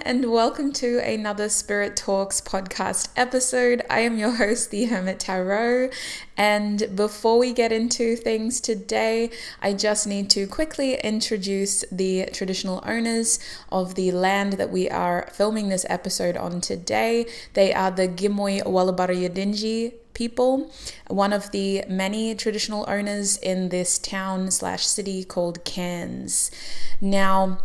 And welcome to another Spirit Talks podcast episode. I am your host, the Hermit Tarot, and before we get into things today, I just need to quickly introduce the traditional owners of the land that we are filming this episode on today. They are the Gimoy Wallabarayadinji people, one of the many traditional owners in this town/city called Cairns. Now,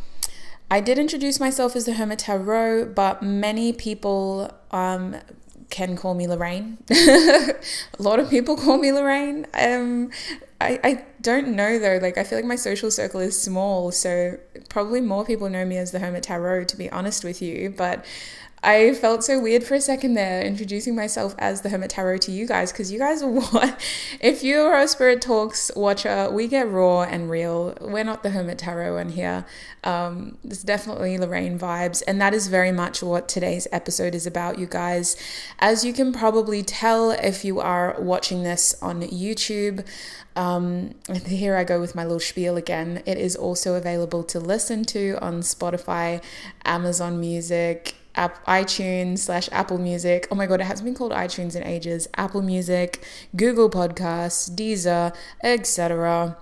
I did introduce myself as the Hermit Tarot, but many people can call me Lorraine. A lot of people call me Lorraine. I don't know though, like I feel like my social circle is small, so probably more people know me as the Hermit Tarot, to be honest with you, but I felt so weird for a second there introducing myself as the Hermit Tarot to you guys, because you guys are what? If you're a Spirit Talks watcher, we get raw and real. We're not the Hermit Tarot in here. There's definitely Lorraine vibes, and that is very much what today's episode is about, you guys. As you can probably tell if you are watching this on YouTube, here I go with my little spiel again. It is also available to listen to on Spotify, Amazon Music, iTunes/Apple Music. Oh my god, it hasn't been called iTunes in ages. Apple Music, Google Podcasts, Deezer, etc.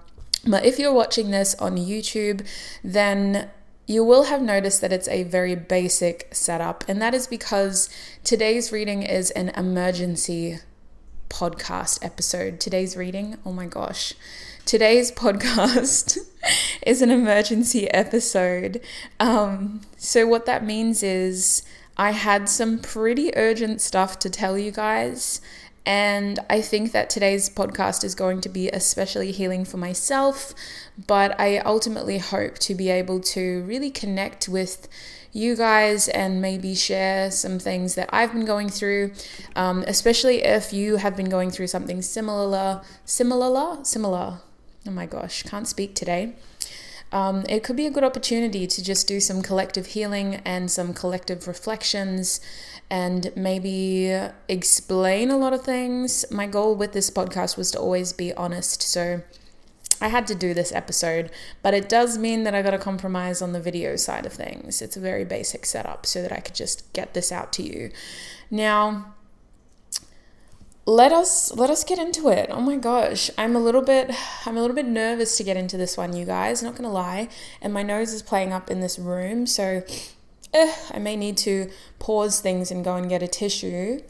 But if you're watching this on YouTube, then you will have noticed that it's a very basic setup, and that is because today's reading is an emergency podcast episode. Today's reading, oh my gosh. Today's podcast is an emergency episode. So what that means is I had some pretty urgent stuff to tell you guys, and I think that today's podcast is going to be especially healing for myself, but I ultimately hope to be able to really connect with you guys and maybe share some things that I've been going through, especially if you have been going through something similar. Oh my gosh, can't speak today. It could be a good opportunity to just do some collective healing and some collective reflections and maybe explain a lot of things. My goal with this podcast was to always be honest, so I had to do this episode, but it does mean that I got to compromise on the video side of things. It's a very basic setup so that I could just get this out to you. Now, let us get into it. Oh my gosh, I'm a little bit nervous to get into this one, you guys, not gonna lie, and my nose is playing up in this room, so I may need to pause things and go and get a tissue,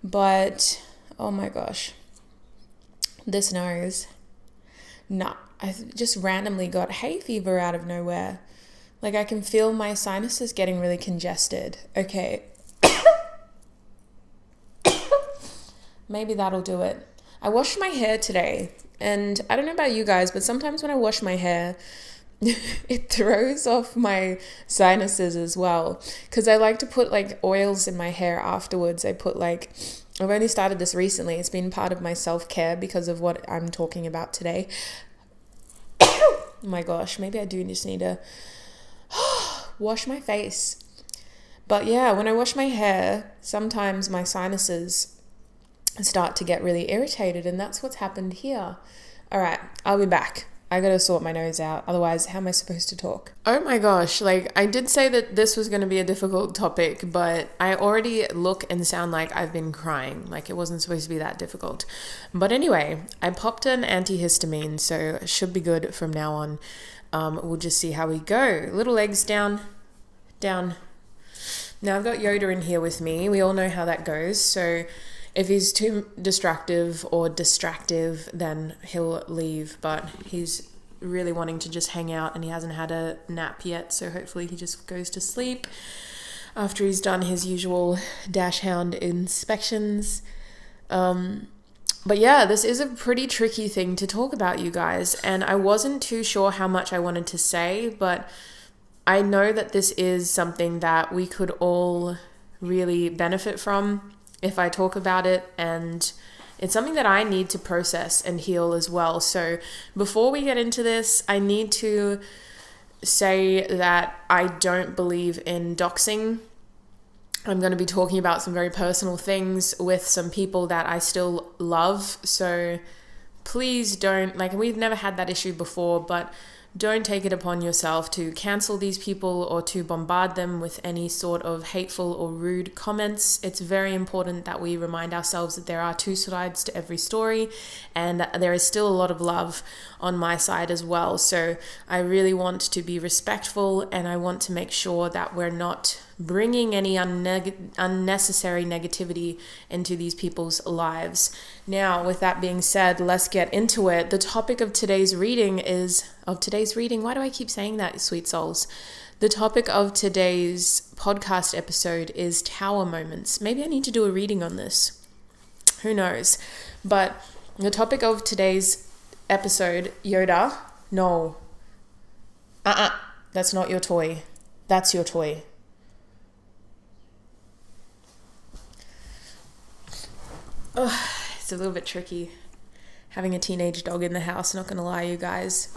but oh my gosh, this nose, I just randomly got hay fever out of nowhere. Like I can feel my sinuses getting really congested. Okay. Maybe that'll do it. I washed my hair today, and I don't know about you guys, but sometimes when I wash my hair, it throws off my sinuses as well, because I like to put like oils in my hair afterwards. I've only started this recently. It's been part of my self-care because of what I'm talking about today. Oh my gosh, maybe I do just need to wash my face. But yeah, when I wash my hair, sometimes my sinuses start to get really irritated, and that's what's happened here. All right, I'll be back. I gotta sort my nose out, otherwise how am I supposed to talk? Oh my gosh, like I did say that this was gonna be a difficult topic, but I already look and sound like I've been crying, like it wasn't supposed to be that difficult. But anyway, I popped an antihistamine, so it should be good from now on. We'll just see how we go. Little legs down. Now I've got Yoda in here with me. We all know how that goes, so if he's too distractive, then he'll leave, but he's really wanting to just hang out and he hasn't had a nap yet, so hopefully he just goes to sleep after he's done his usual dash hound inspections. But yeah, this is a pretty tricky thing to talk about, you guys, and I wasn't too sure how much I wanted to say, but I know that this is something that we could all really benefit from if I talk about it, and it's something that I need to process and heal as well. So before we get into this, I need to say that I don't believe in doxing. I'm going to be talking about some very personal things with some people that I still love. So please don't, like, we've never had that issue before, but don't take it upon yourself to cancel these people or to bombard them with any sort of hateful or rude comments. It's very important that we remind ourselves that there are two sides to every story, and there is still a lot of love on my side as well. So I really want to be respectful, and I want to make sure that we're not bringing any unnecessary negativity into these people's lives. Now, with that being said, let's get into it. The topic of today's reading why do I keep saying that, sweet souls? The topic of today's podcast episode is tower moments. Maybe I need to do a reading on this. Who knows? But the topic of today's episode, Yoda, no. That's not your toy. That's your toy. Oh, it's a little bit tricky having a teenage dog in the house, not gonna lie, you guys.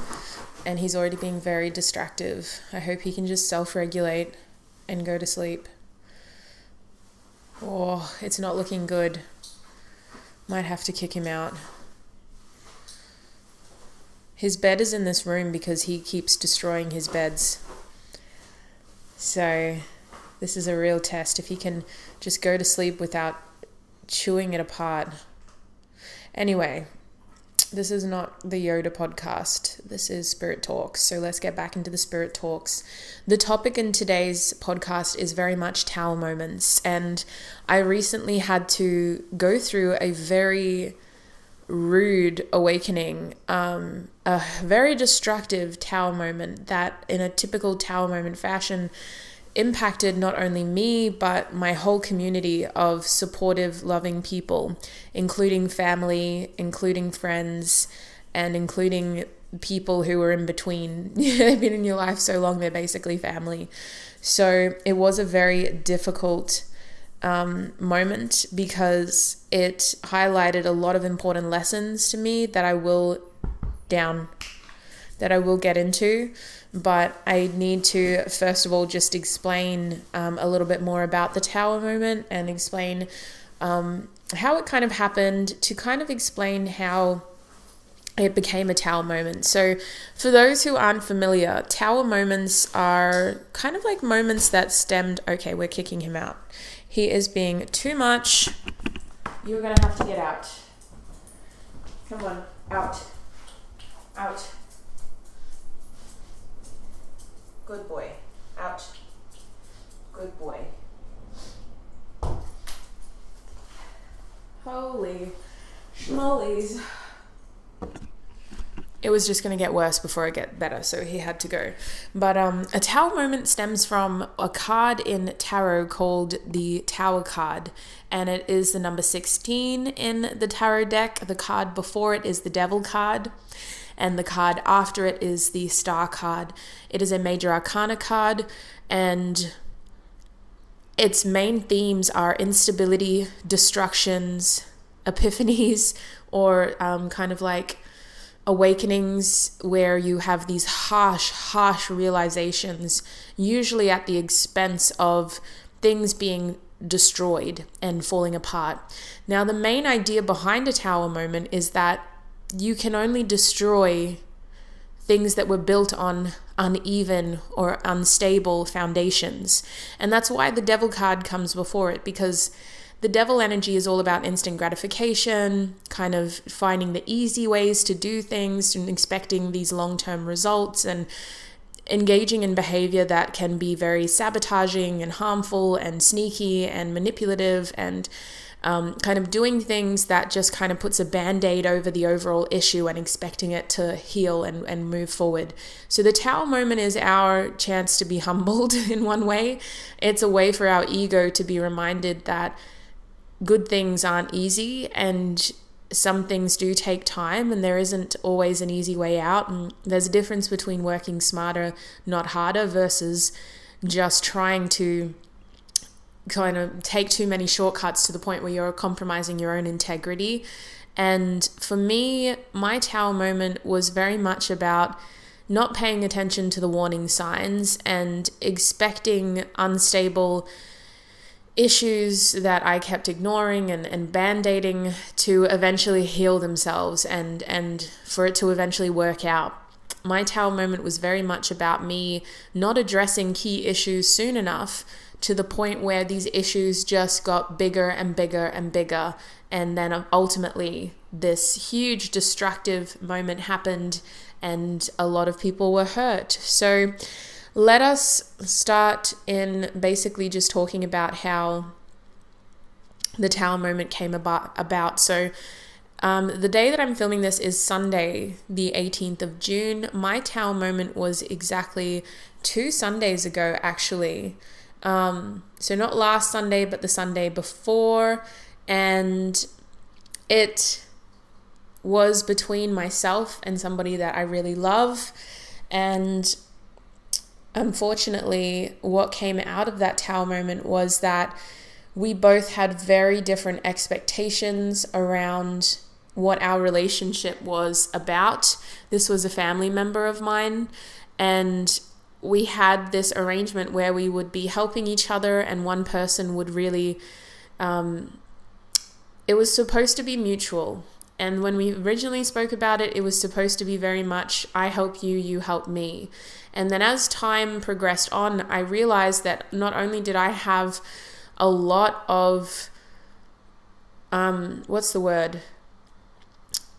And he's already being very distractive. I hope he can just self-regulate and go to sleep. Oh, it's not looking good. Might have to kick him out. His bed is in this room because he keeps destroying his beds. So this is a real test. If he can just go to sleep without chewing it apart. Anyway, this is not the Yoda podcast. This is Spirit Talks. So let's get back into the Spirit Talks. The topic in today's podcast is very much tower moments. And I recently had to go through a very rude awakening, a very destructive tower moment that in a typical tower moment fashion impacted not only me, but my whole community of supportive, loving people, including family, including friends, and including people who were in between. They've been in your life so long, they're basically family. So it was a very difficult moment because it highlighted a lot of important lessons to me that I will get into. But I need to, first of all, just explain a little bit more about the tower moment and explain how it kind of happened, to kind of explain how it became a tower moment. So for those who aren't familiar, tower moments are kind of like moments that stemmed, okay, we're kicking him out. He is being too much. You're going to have to get out. Come on, out. Out. Good boy. Out. Good boy. Holy schmollies. It was just going to get worse before it get better, so he had to go. But a tower moment stems from a card in tarot called the Tower card, and it is the number 16 in the tarot deck. The card before it is the Devil card, and the card after it is the Star card. It is a major arcana card, and its main themes are instability, destructions, epiphanies, or kind of like awakenings where you have these harsh realizations, usually at the expense of things being destroyed and falling apart. Now, the main idea behind a tower moment is that you can only destroy things that were built on uneven or unstable foundations. And that's why the Devil card comes before it, because the Devil energy is all about instant gratification, kind of finding the easy ways to do things and expecting these long-term results, and engaging in behavior that can be very sabotaging and harmful and sneaky and manipulative, and kind of doing things that just kind of puts a band-aid over the overall issue and expecting it to heal and move forward. So the tower moment is our chance to be humbled in one way. It's a way for our ego to be reminded that good things aren't easy, and some things do take time, and there isn't always an easy way out. And there's a difference between working smarter, not harder, versus just trying to kind of take too many shortcuts to the point where you're compromising your own integrity. And for me, my Tower moment was very much about not paying attention to the warning signs and expecting unstable issues that I kept ignoring and band-aiding to eventually heal themselves and for it to eventually work out. My Tower moment was very much about me not addressing key issues soon enough, to the point where these issues just got bigger and bigger and bigger. And then ultimately this huge destructive moment happened and a lot of people were hurt. So let us start in basically just talking about how the Tower moment came about. So the day that I'm filming this is Sunday, the 18th of June. My Tower moment was exactly 2 Sundays ago, actually. So not last Sunday, but the Sunday before. And it was between myself and somebody that I really love. And unfortunately, what came out of that Tower moment was that we both had very different expectations around what our relationship was about. This was a family member of mine, and we had this arrangement where we would be helping each other, and one person would really, it was supposed to be mutual. And when we originally spoke about it, it was supposed to be very much, I help you, you help me. And then as time progressed on, I realized that not only did I have a lot of, I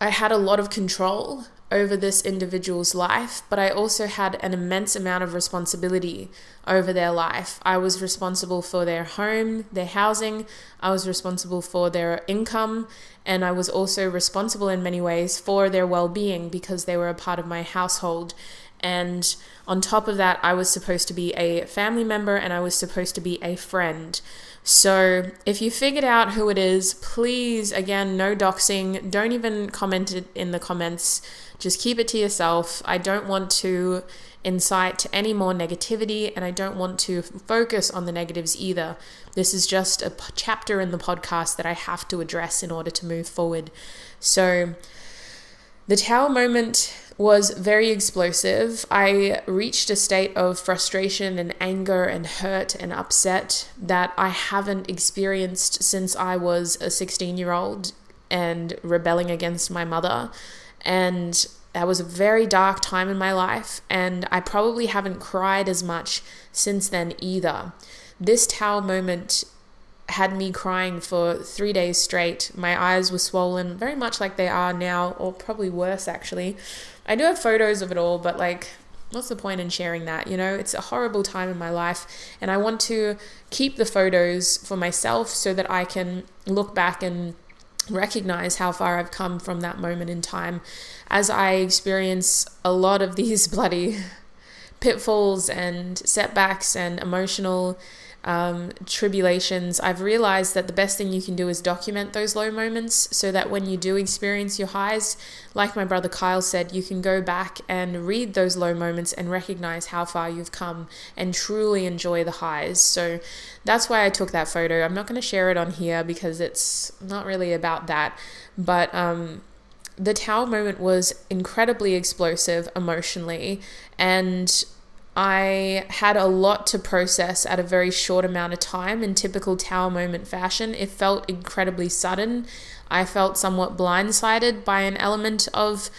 had a lot of control over this individual's life, but I also had an immense amount of responsibility over their life. I was responsible for their home, their housing, I was responsible for their income, and I was also responsible in many ways for their well-being because they were a part of my household. And on top of that, I was supposed to be a family member and I was supposed to be a friend. So if you figured out who it is, please, again, no doxing, don't even comment it in the comments, just keep it to yourself. I don't want to incite any more negativity, and I don't want to focus on the negatives either. This is just a chapter in the podcast that I have to address in order to move forward. So the Tower moment was very explosive. I reached a state of frustration and anger and hurt and upset that I haven't experienced since I was a 16-year-old and rebelling against my mother. And that was a very dark time in my life, and I probably haven't cried as much since then either. This Tower moment had me crying for 3 days straight. My eyes were swollen, very much like they are now, or probably worse actually. I do have photos of it all, but like, what's the point in sharing that? You know, it's a horrible time in my life, and I want to keep the photos for myself so that I can look back and recognize how far I've come from that moment in time. As I experience a lot of these bloody pitfalls and setbacks and emotional tribulations, I've realized that the best thing you can do is document those low moments so that when you do experience your highs, like my brother Kyle said, you can go back and read those low moments and recognize how far you've come and truly enjoy the highs. So that's why I took that photo. I'm not going to share it on here because it's not really about that, but the Tower moment was incredibly explosive emotionally, and I had a lot to process at a very short amount of time. In typical Tower moment fashion, it felt incredibly sudden. I felt somewhat blindsided by an element of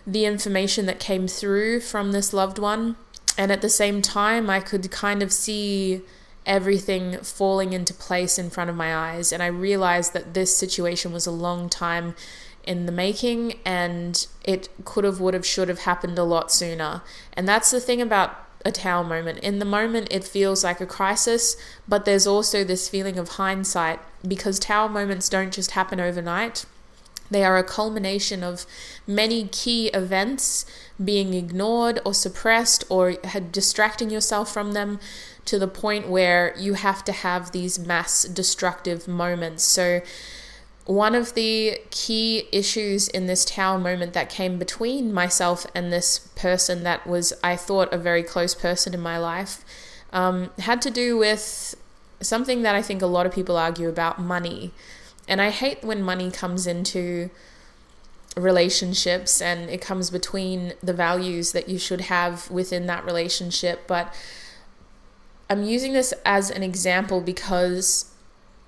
the information that came through from this loved one. And at the same time, I could kind of see everything falling into place in front of my eyes. And I realized that this situation was a long time in the making, and it could have, would have, should have happened a lot sooner. And that's the thing about a Tower moment. In the moment, it feels like a crisis, but there's also this feeling of hindsight, because Tower moments don't just happen overnight. They are a culmination of many key events being ignored or suppressed or distracting yourself from them to the point where you have to have these mass destructive moments. So one of the key issues in this tower moment that came between myself and this person that was, I thought, a very close person in my life, had to do with something that I think a lot of people argue about: money. And I hate when money comes into relationships and it comes between the values that you should have within that relationship. But I'm using this as an example because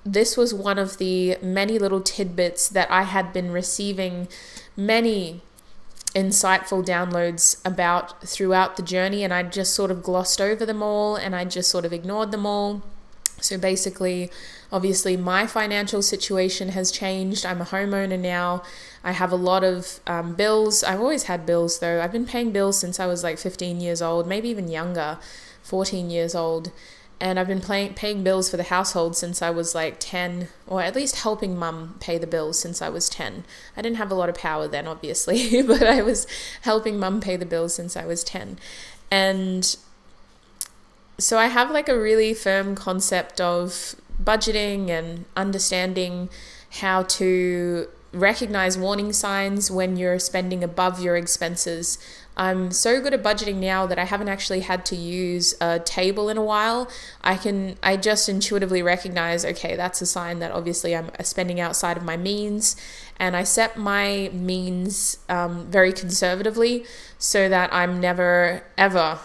this was one of the many little tidbits that I had been receiving many insightful downloads about throughout the journey, and I just sort of glossed over them all and I just sort of ignored them all. So basically, obviously, my financial situation has changed. I'm a homeowner now. I have a lot of bills. I've always had bills though. I've been paying bills since I was like 15 years old, maybe even younger, 14 years old. And I've been paying bills for the household since I was like 10, or at least helping mum pay the bills since I was 10. I didn't have a lot of power then, obviously, but I was helping mum pay the bills since I was 10. And so I have like a really firm concept of budgeting and understanding how to recognize warning signs when you're spending above your expenses. I'm so good at budgeting now that I haven't actually had to use a table in a while. I just intuitively recognize, okay, that's a sign that obviously I'm spending outside of my means. And I set my means very conservatively so that I'm never, ever,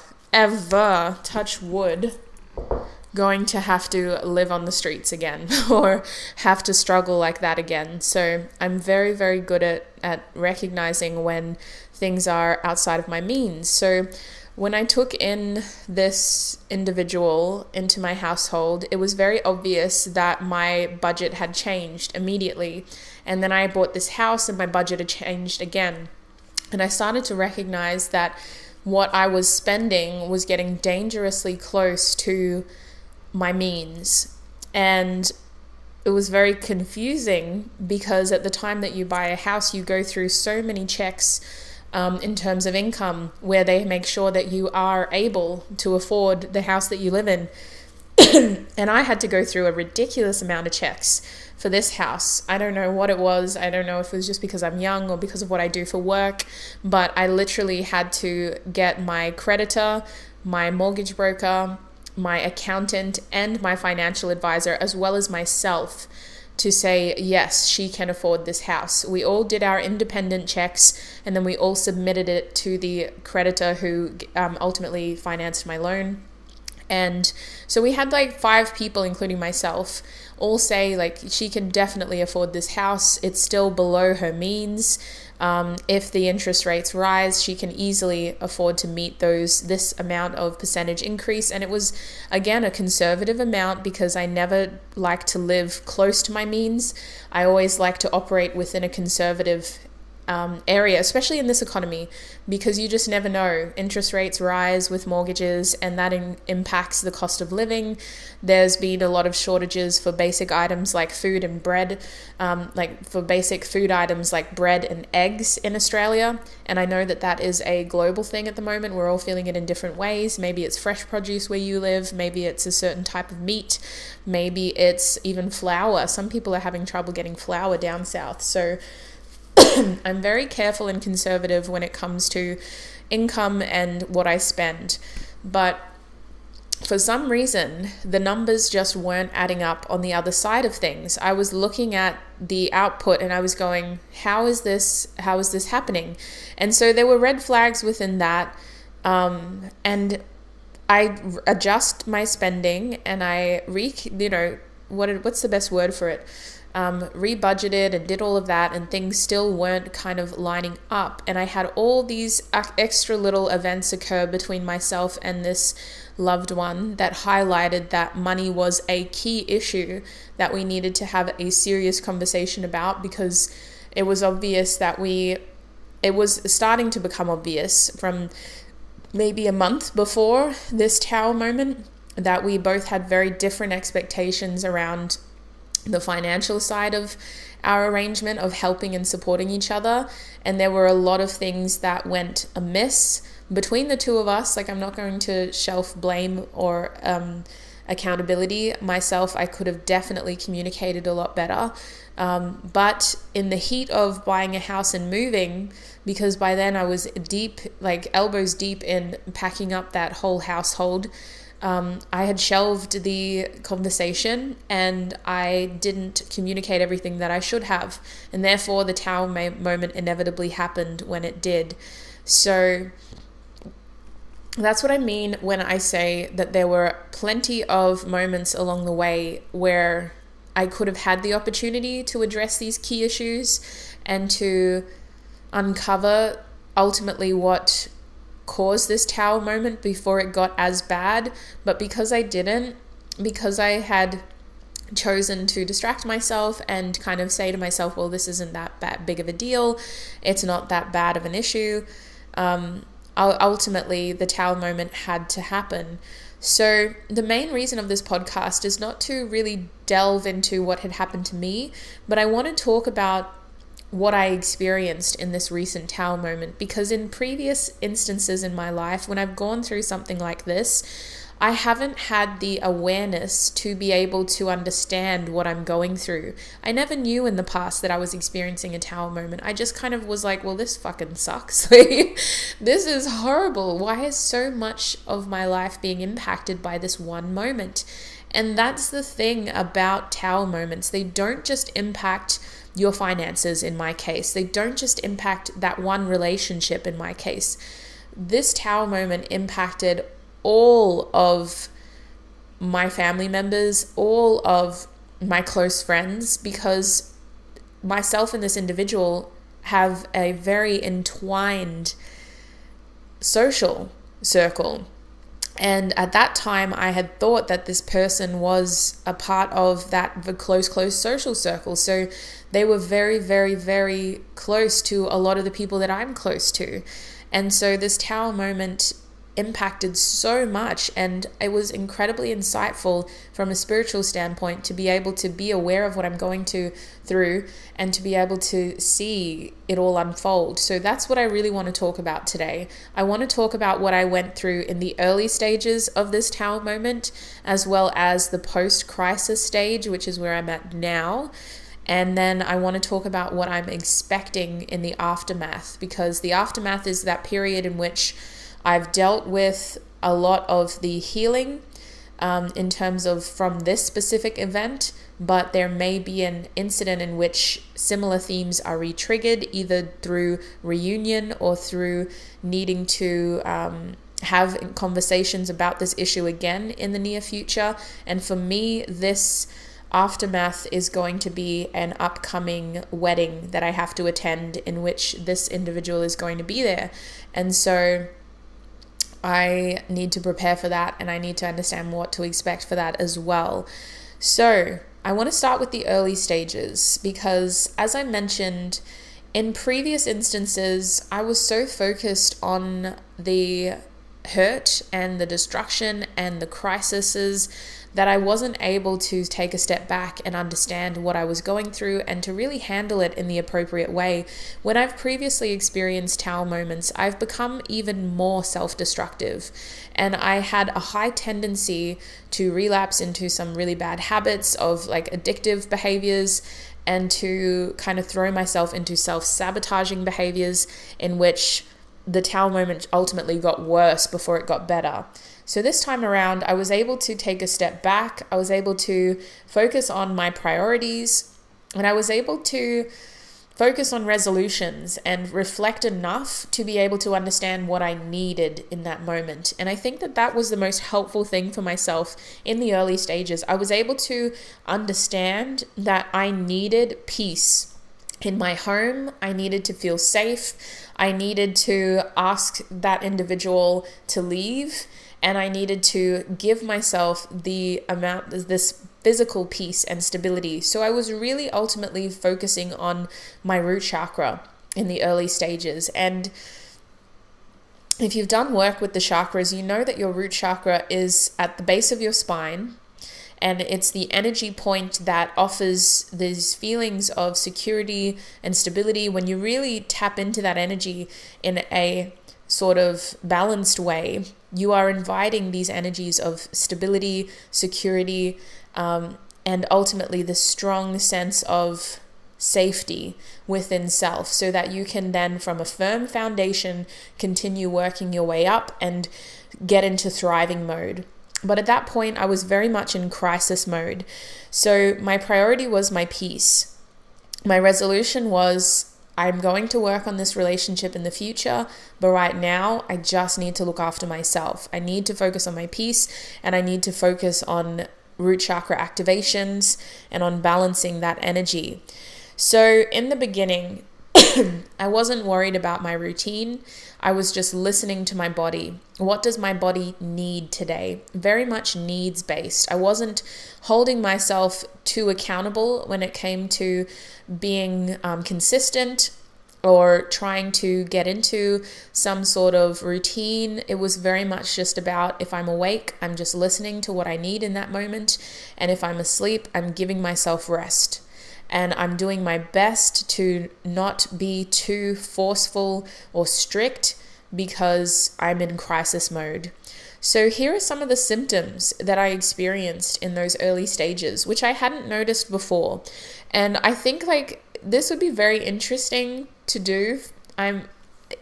touch wood, going to have to live on the streets again or have to struggle like that again. So I'm very, very good at recognizing when things are outside of my means. So when I took in this individual into my household, it was very obvious that my budget had changed immediately. And then I bought this house and my budget had changed again. And I started to recognize that what I was spending was getting dangerously close to my means. And it was very confusing because at the time that you buy a house, you go through so many checks in terms of income, where they make sure that you are able to afford the house that you live in. And I had to go through a ridiculous amount of checks for this house. I don't know what it was. I don't know if it was just because I'm young or because of what I do for work, but I literally had to get my creditor, my mortgage broker, my accountant, and my financial advisor, as well as myself, to say, yes, she can afford this house. We all did our independent checks, and then we all submitted it to the creditor who ultimately financed my loan. And so we had like 5 people, including myself, all say like, she can definitely afford this house. It's still below her means. If the interest rates rise, she can easily afford to meet this amount of percentage increase. And it was, again, a conservative amount because I never like to live close to my means. I always like to operate within a conservative area, especially in this economy, because you just never know. Interest rates rise with mortgages, and that impacts the cost of living. There's been a lot of shortages for basic items like food and bread, like for basic food items like bread and eggs in Australia. And I know that that is a global thing at the moment. We're all feeling it in different ways. Maybe it's fresh produce where you live. Maybe it's a certain type of meat. Maybe it's even flour. Some people are having trouble getting flour down south. So I'm very careful and conservative when it comes to income and what I spend. But for some reason, the numbers just weren't adding up on the other side of things. I was looking at the output and I was going, how is this happening? And so there were red flags within that. And I adjust my spending and I what's the best word for it? Rebudgeted and did all of that, and things still weren't kind of lining up. And I had all these extra little events occur between myself and this loved one that highlighted that money was a key issue that we needed to have a serious conversation about, because it was obvious that it was starting to become obvious from maybe a month before this tower moment that we both had very different expectations around the financial side of our arrangement of helping and supporting each other. And there were a lot of things that went amiss between the two of us. Like, I'm not going to shelf blame or accountability myself, I could have definitely communicated a lot better. But in the heat of buying a house and moving, because by then I was deep, like elbows deep in packing up that whole household, I had shelved the conversation and I didn't communicate everything that I should have. And therefore the towel moment inevitably happened when it did. So that's what I mean when I say that there were plenty of moments along the way where I could have had the opportunity to address these key issues and to uncover ultimately what caused this towel moment before it got as bad. But because I didn't, because I had chosen to distract myself and kind of say to myself, well, this isn't that big of a deal, it's not that bad of an issue, ultimately the towel moment had to happen. So the main reason of this podcast is not to really delve into what had happened to me, but I want to talk about what I experienced in this recent towel moment, because in previous instances in my life, when I've gone through something like this, I haven't had the awareness to be able to understand what I'm going through. I never knew in the past that I was experiencing a towel moment. I just kind of was like, well, this fucking sucks. This is horrible. Why is so much of my life being impacted by this one moment? And that's the thing about towel moments. They don't just impact your finances in my case. They don't just impact that one relationship in my case. This towel moment impacted all of my family members, all of my close friends, because myself and this individual have a very entwined social circle. And at that time, I had thought that this person was a part of the close social circle. So they were very, very, very close to a lot of the people that I'm close to. And so this towel moment impacted so much, and it was incredibly insightful from a spiritual standpoint to be able to be aware of what I'm going through and to be able to see it all unfold. So that's what I really want to talk about today. I want to talk about what I went through in the early stages of this towel moment, as well as the post-crisis stage, which is where I'm at now. And then I want to talk about what I'm expecting in the aftermath, because the aftermath is that period in which I've dealt with a lot of the healing in terms of from this specific event, but there may be an incident in which similar themes are re-triggered, either through reunion or through needing to have conversations about this issue again in the near future. And for me, this aftermath is going to be an upcoming wedding that I have to attend, in which this individual is going to be there. And so I need to prepare for that, and I need to understand what to expect for that as well. So I want to start with the early stages, because as I mentioned, in previous instances, I was so focused on the hurt and the destruction and the crises that I wasn't able to take a step back and understand what I was going through and to really handle it in the appropriate way. When I've previously experienced towel moments, I've become even more self-destructive, and I had a high tendency to relapse into some really bad habits of like addictive behaviors, and to kind of throw myself into self-sabotaging behaviors in which the towel moment ultimately got worse before it got better. So this time around, I was able to take a step back. I was able to focus on my priorities, and I was able to focus on resolutions and reflect enough to be able to understand what I needed in that moment. And I think that that was the most helpful thing for myself in the early stages. I was able to understand that I needed peace in my home. I needed to feel safe. I needed to ask that individual to leave, and I needed to give myself this physical peace and stability. So I was really ultimately focusing on my root chakra in the early stages. And if you've done work with the chakras, you know that your root chakra is at the base of your spine, and it's the energy point that offers these feelings of security and stability. When you really tap into that energy in a sort of balanced way, you are inviting these energies of stability, security, and ultimately the strong sense of safety within self, so that you can then, from a firm foundation, continue working your way up and get into thriving mode. But at that point, I was very much in crisis mode. So my priority was my peace. My resolution was, I'm going to work on this relationship in the future, but right now I just need to look after myself. I need to focus on my peace, and I need to focus on root chakra activations and on balancing that energy. So in the beginning, I wasn't worried about my routine. I was just listening to my body. What does my body need today? Very much needs based. I wasn't holding myself too accountable when it came to being consistent or trying to get into some sort of routine. It was very much just about, if I'm awake, I'm just listening to what I need in that moment. And if I'm asleep, I'm giving myself rest. And I'm doing my best to not be too forceful or strict because I'm in crisis mode. So here are some of the symptoms that I experienced in those early stages, which I hadn't noticed before. And I think this would be very interesting to do.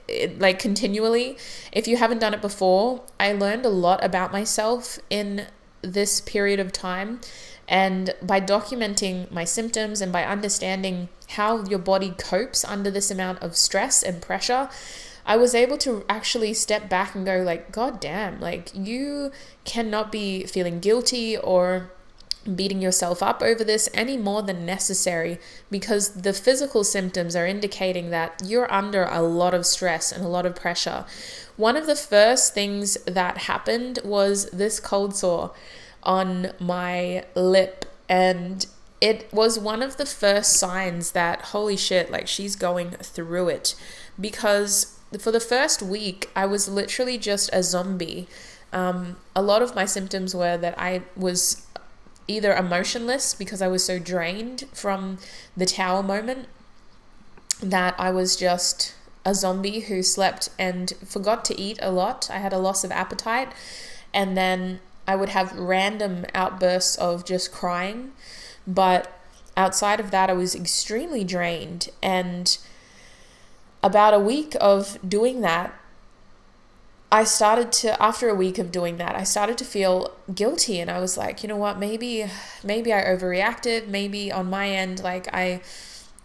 Continually. If you haven't done it before, I learned a lot about myself in this period of time. And by documenting my symptoms and by understanding how your body copes under this amount of stress and pressure, I was able to actually step back and go God damn, you cannot be feeling guilty or beating yourself up over this any more than necessary, because the physical symptoms are indicating that you're under a lot of stress and a lot of pressure. One of the first things that happened was this cold sore on my lip, and it was one of the first signs that, holy shit, she's going through it, because for the first week I was literally just a zombie. A lot of my symptoms were that I was either emotionless because I was so drained from the tower moment that I was just a zombie who slept and forgot to eat a lot. I had a loss of appetite, and then I would have random outbursts of just crying. But outside of that, I was extremely drained. And about a week of doing that, after a week of doing that, I started to feel guilty. And I was like, you know what, maybe I overreacted. Maybe on my end, I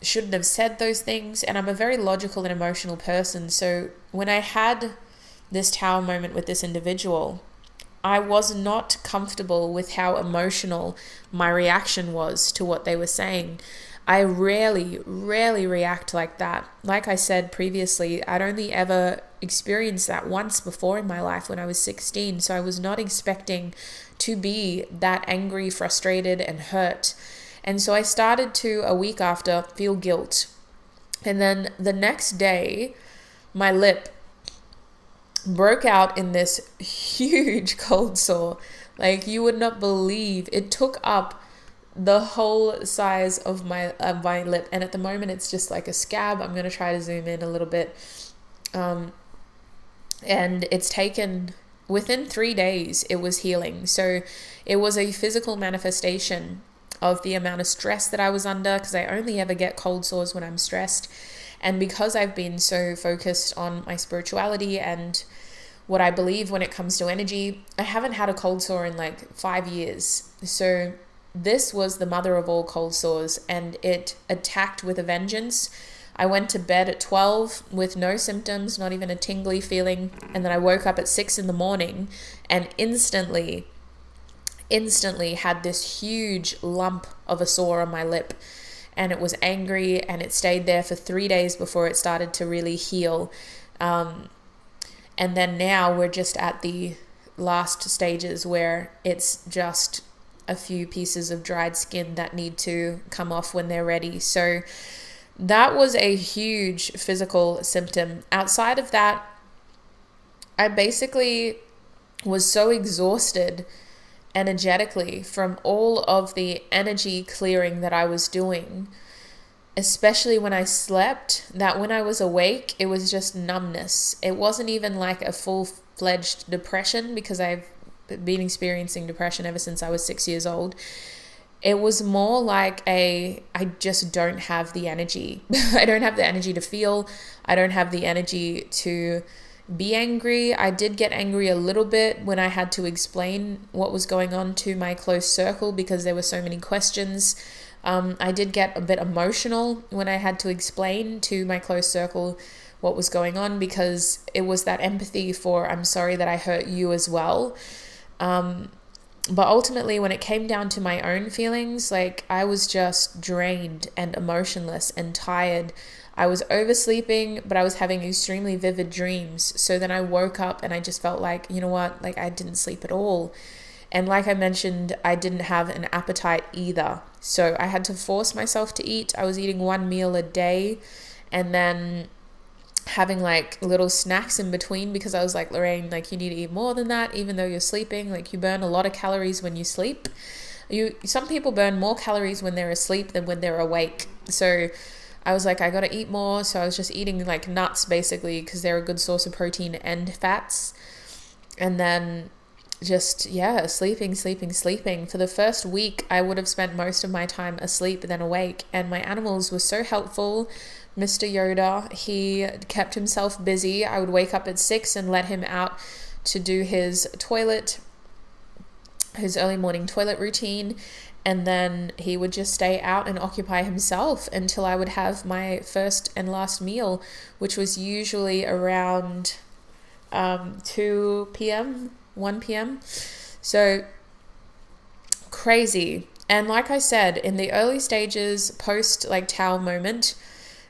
shouldn't have said those things. And I'm a very logical and emotional person. So when I had this tower moment with this individual, I was not comfortable with how emotional my reaction was to what they were saying. I rarely react like that. Like I said previously, I'd only ever experienced that once before in my life when I was 16. So I was not expecting to be that angry, frustrated, and hurt. And so I started to, a week after, feel guilt. And then the next day, my lip broke out in this huge cold sore. You would not believe, it took up the whole size of my lip, and at the moment it's just like a scab. I'm going to try to zoom in a little bit, and it's taken, within 3 days it was healing. So it was a physical manifestation of the amount of stress that I was under, because I only ever get cold sores when I'm stressed. And because I've been so focused on my spirituality and what I believe when it comes to energy, I haven't had a cold sore in 5 years. So this was the mother of all cold sores, and it attacked with a vengeance. I went to bed at 12 with no symptoms, not even a tingly feeling. And then I woke up at 6 in the morning and instantly had this huge lump of a sore on my lip. And it was angry, and it stayed there for 3 days before it started to really heal. And then now we're just at the last stages where it's just a few pieces of dried skin that need to come off when they're ready. So that was a huge physical symptom. Outside of that, I basically was so exhausted energetically from all of the energy clearing that I was doing, especially when I slept, that when I was awake, it was just numbness. It wasn't even like a full full-fledged depression, because I've been experiencing depression ever since I was 6 years old. It was more like I just don't have the energy. I don't have the energy to feel. I don't have the energy to be angry. I did get angry a little bit when I had to explain what was going on to my close circle, because there were so many questions. I did get a bit emotional when I had to explain to my close circle what was going on, because it was that empathy for, I'm sorry that I hurt you as well. But ultimately, when it came down to my own feelings, like, I was just drained and emotionless and tired. I was oversleeping, but I was having extremely vivid dreams. So then I woke up and I just felt like, you know what, like, I didn't sleep at all. And like I mentioned, I didn't have an appetite either. So I had to force myself to eat. I was eating 1 meal a day and then having like little snacks in between, because I was like, Lorraine, like, you need to eat more than that, even though you're sleeping. Like, you burn a lot of calories when you sleep. Some people burn more calories when they're asleep than when they're awake. So I was like, I gotta eat more. So I was just eating like nuts, basically, because they're a good source of protein and fats. And then just, yeah, sleeping. For the first week, I would have spent most of my time asleep than awake. And my animals were so helpful. Mr. Yoda, he kept himself busy. I would wake up at 6 and let him out to do his early morning toilet routine. And then he would just stay out and occupy himself until I would have my first and last meal, which was usually around 2 p.m., 1 p.m. So crazy. And like I said, in the early stages, post like Tao moment,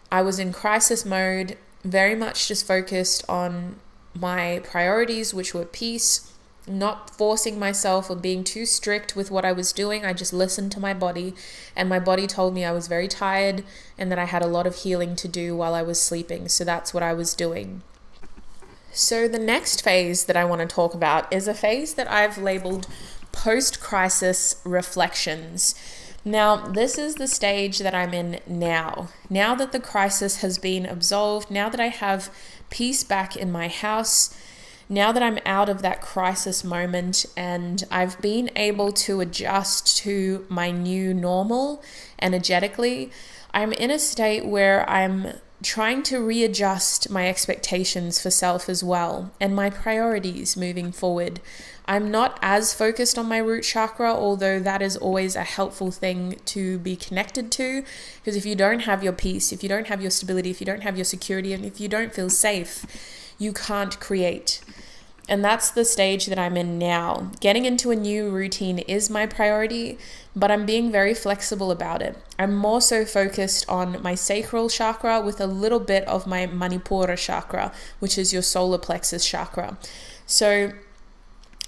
I was in crisis mode, very much just focused on my priorities, which were peace, not forcing myself or being too strict with what I was doing. I just listened to my body, and my body told me I was very tired and that I had a lot of healing to do while I was sleeping. So that's what I was doing. So the next phase that I want to talk about is a phase that I've labeled post-crisis reflections. Now, this is the stage that I'm in now. Now that the crisis has been absolved, now that I have peace back in my house, now that I'm out of that crisis moment and I've been able to adjust to my new normal energetically, I'm in a state where I'm trying to readjust my expectations for self as well, and my priorities moving forward. I'm not as focused on my root chakra, although that is always a helpful thing to be connected to, because if you don't have your peace, if you don't have your stability, if you don't have your security, and if you don't feel safe, you can't create. And that's the stage that I'm in now. Getting into a new routine is my priority, but I'm being very flexible about it. I'm more so focused on my sacral chakra with a little bit of my Manipura chakra, which is your solar plexus chakra. So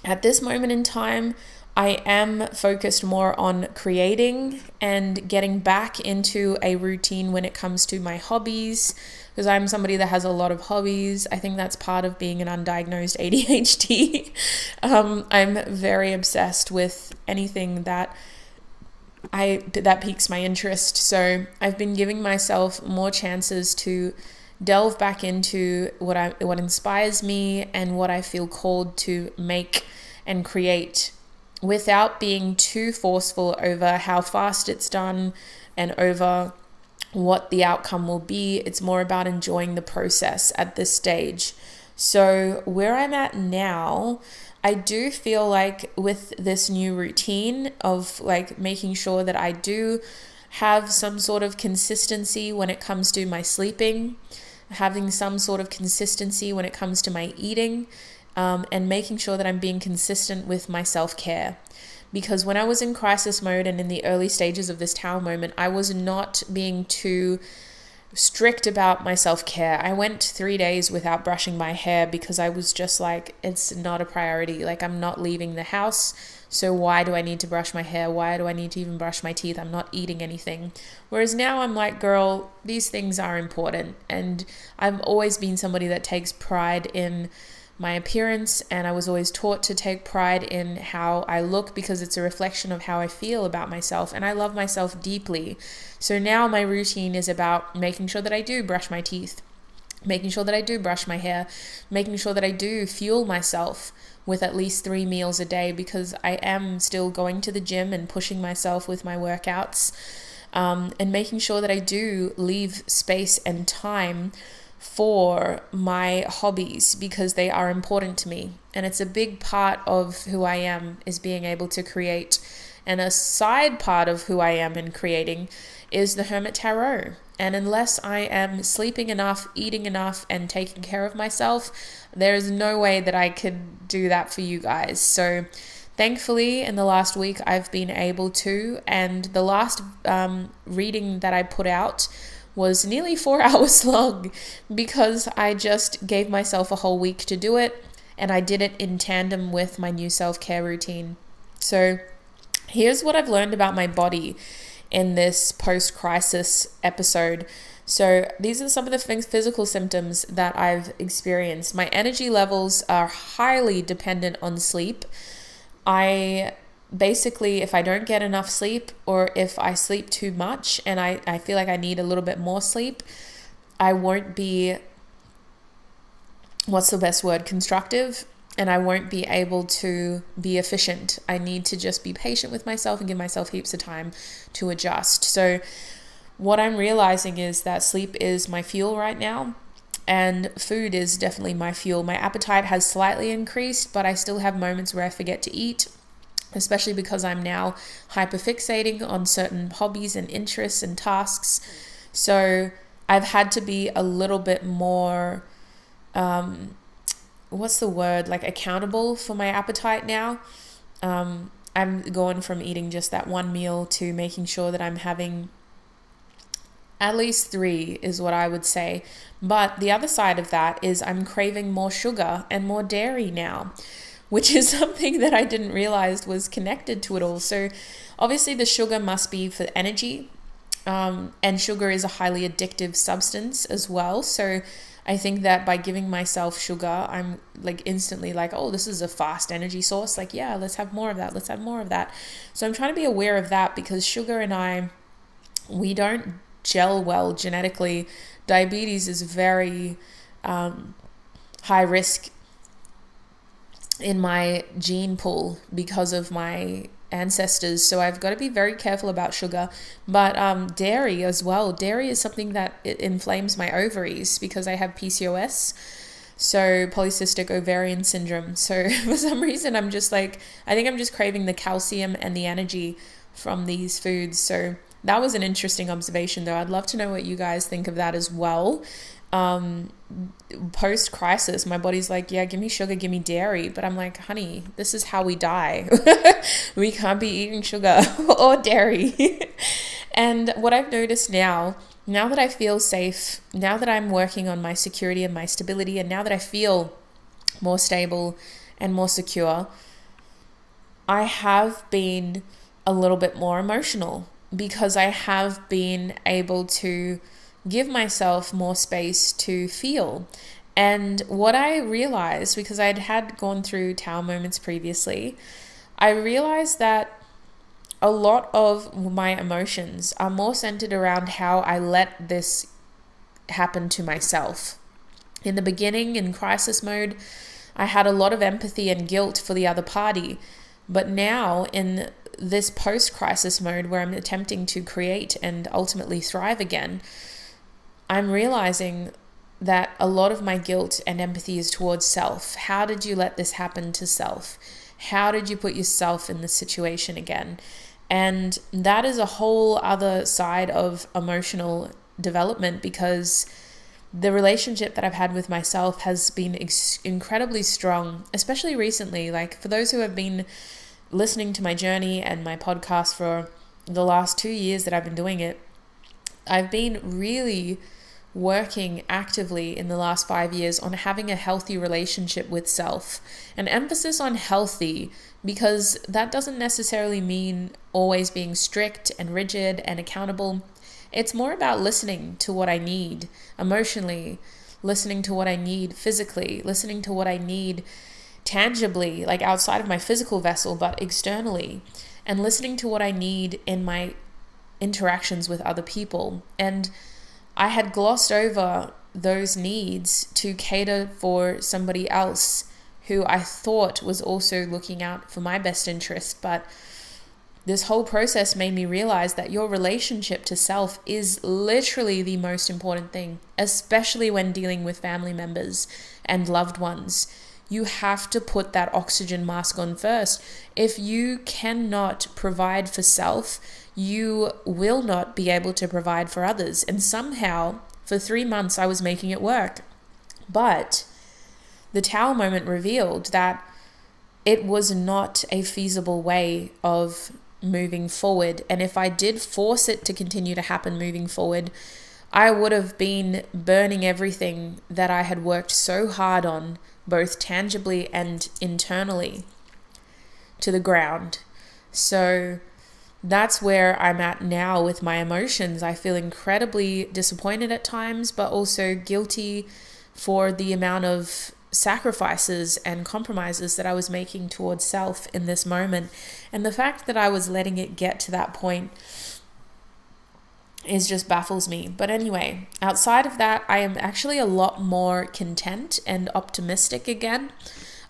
at this moment in time, I am focused more on creating and getting back into a routine when it comes to my hobbies, because I'm somebody that has a lot of hobbies. I think that's part of being an undiagnosed ADHD. I'm very obsessed with anything that piques my interest. So I've been giving myself more chances to delve back into what inspires me and what I feel called to make and create, without being too forceful over how fast it's done and over what the outcome will be. It's more about enjoying the process at this stage. So where I'm at now, I do feel like with this new routine of like making sure that I do have some sort of consistency when it comes to my sleeping, having some sort of consistency when it comes to my eating, and making sure that I'm being consistent with my self-care. Because when I was in crisis mode and in the early stages of this Tao moment, I was not being too strict about my self-care. I went 3 days without brushing my hair because I was just like, it's not a priority. Like, I'm not leaving the house, so why do I need to brush my hair? Why do I need to even brush my teeth? I'm not eating anything. Whereas now I'm like, girl, these things are important. And I've always been somebody that takes pride in my appearance, and I was always taught to take pride in how I look because it's a reflection of how I feel about myself, and I love myself deeply. So now my routine is about making sure that I do brush my teeth, making sure that I do brush my hair, making sure that I do fuel myself with at least 3 meals a day, because I am still going to the gym and pushing myself with my workouts, and making sure that I do leave space and time for my hobbies, because they are important to me. And it's a big part of who I am, is being able to create. And a side part of who I am in creating is the Hermit Tarot. And unless I am sleeping enough, eating enough, and taking care of myself, there is no way that I could do that for you guys. So thankfully, in the last week, I've been able to. And the last reading that I put out was nearly 4 hours long, because I just gave myself a whole week to do it. And I did it in tandem with my new self-care routine. So here's what I've learned about my body in this post-crisis episode. So these are some of the physical symptoms that I've experienced. My energy levels are highly dependent on sleep. I basically, if I don't get enough sleep, or if I sleep too much and I feel like I need a little bit more sleep, I won't be, what's the best word, constructive. And I won't be able to be efficient. I need to just be patient with myself and give myself heaps of time to adjust. So what I'm realizing is that sleep is my fuel right now, and food is definitely my fuel. My appetite has slightly increased, but I still have moments where I forget to eat, especially because I'm now hyperfixating on certain hobbies and interests and tasks. So I've had to be a little bit more what's the word, like accountable for my appetite now. I'm going from eating just that one meal to making sure that I'm having at least 3 is what I would say. But the other side of that is I'm craving more sugar and more dairy now, which is something that I didn't realize was connected to it all. So obviously the sugar must be for energy, and sugar is a highly addictive substance as well. So I think that by giving myself sugar, I'm like instantly like, oh, this is a fast energy source. Like, yeah, let's have more of that. Let's have more of that. So I'm trying to be aware of that, because sugar and we don't gel well genetically. Diabetes is very high risk in my gene pool because of my ancestors. So I've got to be very careful about sugar. But dairy as well. Dairy is something that it inflames my ovaries, because I have PCOS, so polycystic ovarian syndrome. So for some reason I'm just like, I think I'm just craving the calcium and the energy from these foods. So that was an interesting observation though. I'd love to know what you guys think of that as well. Post-crisis, my body's like, yeah, give me sugar, give me dairy. But I'm like, honey, this is how we die. We can't be eating sugar or dairy. And what I've noticed now that I feel safe, now that I'm working on my security and my stability, and now that I feel more stable and more secure, I have been a little bit more emotional, because I have been able to give myself more space to feel. And what I realized, because had gone through Tower moments previously, I realized that a lot of my emotions are more centered around how I let this happen to myself. In the beginning, in crisis mode, I had a lot of empathy and guilt for the other party. But now in this post-crisis mode, where I'm attempting to create and ultimately thrive again, I'm realizing that a lot of my guilt and empathy is towards self. How did you let this happen to self? How did you put yourself in this situation again? And that is a whole other side of emotional development, because the relationship that I've had with myself has been incredibly strong, especially recently. Like, for those who have been listening to my journey and my podcast for the last 2 years that I've been doing it, I've been really working actively in the last 5 years on having a healthy relationship with self. An emphasis on healthy, because that doesn't necessarily mean always being strict and rigid and accountable. It's more about listening to what I need emotionally, listening to what I need physically, listening to what I need tangibly, like outside of my physical vessel, but externally, and listening to what I need in my interactions with other people. And I had glossed over those needs to cater for somebody else who I thought was also looking out for my best interest. But this whole process made me realize that your relationship to self is literally the most important thing, especially when dealing with family members and loved ones. You have to put that oxygen mask on first. If you cannot provide for self, you will not be able to provide for others. And somehow, for 3 months, I was making it work. But the Tower moment revealed that it was not a feasible way of moving forward. And if I did force it to continue to happen moving forward, I would have been burning everything that I had worked so hard on, both tangibly and internally, to the ground. So that's where I'm at now with my emotions. I feel incredibly disappointed at times, but also guilty for the amount of sacrifices and compromises that I was making towards self in this moment. And the fact that I was letting it get to that point just baffles me. But anyway, outside of that, I am actually a lot more content and optimistic again.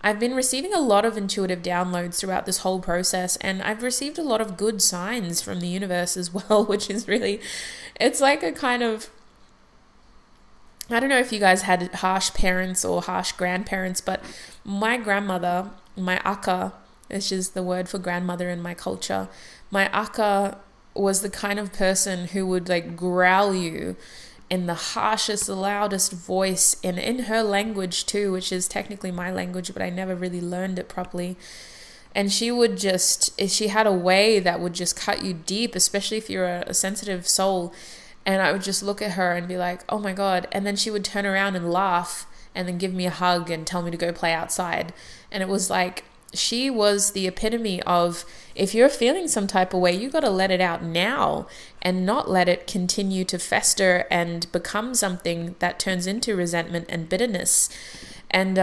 I've been receiving a lot of intuitive downloads throughout this whole process, and I've received a lot of good signs from the universe as well, which is really, it's like a kind of, I don't know if you guys had harsh parents or harsh grandparents, but my grandmother, my akka, which is the word for grandmother in my culture, my akka was the kind of person who would like growl you in the harshest, loudest voice, and in her language too, which is technically my language, but I never really learned it properly. And she would just, she had a way that would just cut you deep, especially if you're a sensitive soul. And I would just look at her and be like, oh my God. And then she would turn around and laugh and then give me a hug and tell me to go play outside. And it was like, she was the epitome of, if you're feeling some type of way, you got to let it out now and not let it continue to fester and become something that turns into resentment and bitterness. And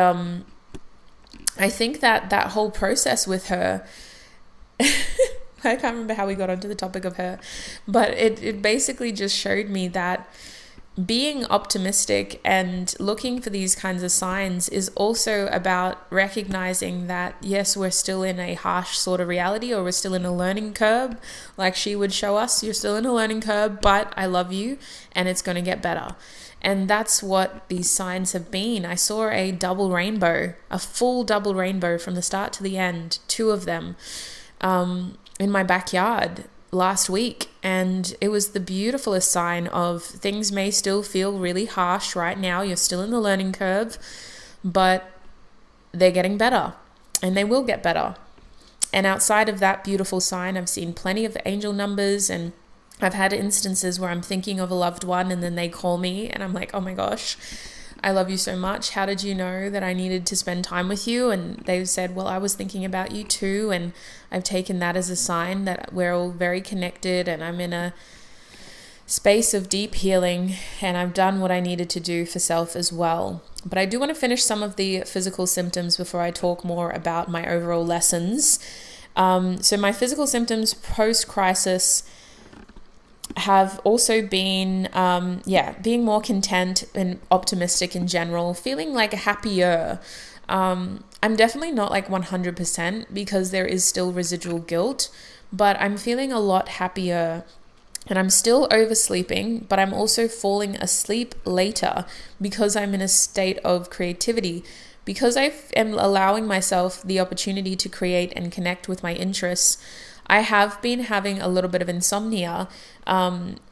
I think that that whole process with her, I can't remember how we got onto the topic of her, but it basically just showed me that being optimistic and looking for these kinds of signs is also about recognizing that, yes, we're still in a harsh sort of reality, or we're still in a learning curve. Like she would show us, you're still in a learning curve, but I love you and it's going to get better. And that's what these signs have been. I saw a double rainbow, a full double rainbow from the start to the end, 2 of them, in my backyard last week. And it was the beautifulest sign of things may still feel really harsh right now. You're still in the learning curve, but they're getting better and they will get better. And outside of that beautiful sign, I've seen plenty of angel numbers, and I've had instances where I'm thinking of a loved one and then they call me and I'm like, oh my gosh, I love you so much. How did you know that I needed to spend time with you? And they've said, well, I was thinking about you too. And I've taken that as a sign that we're all very connected and I'm in a space of deep healing and I've done what I needed to do for self as well. But I do want to finish some of the physical symptoms before I talk more about my overall lessons. So my physical symptoms post-crisis have also been, being more content and optimistic in general, feeling like happier. I'm definitely not like 100% because there is still residual guilt, but I'm feeling a lot happier. And I'm still oversleeping, but I'm also falling asleep later because I'm in a state of creativity. Because I am allowing myself the opportunity to create and connect with my interests, I have been having a little bit of insomnia,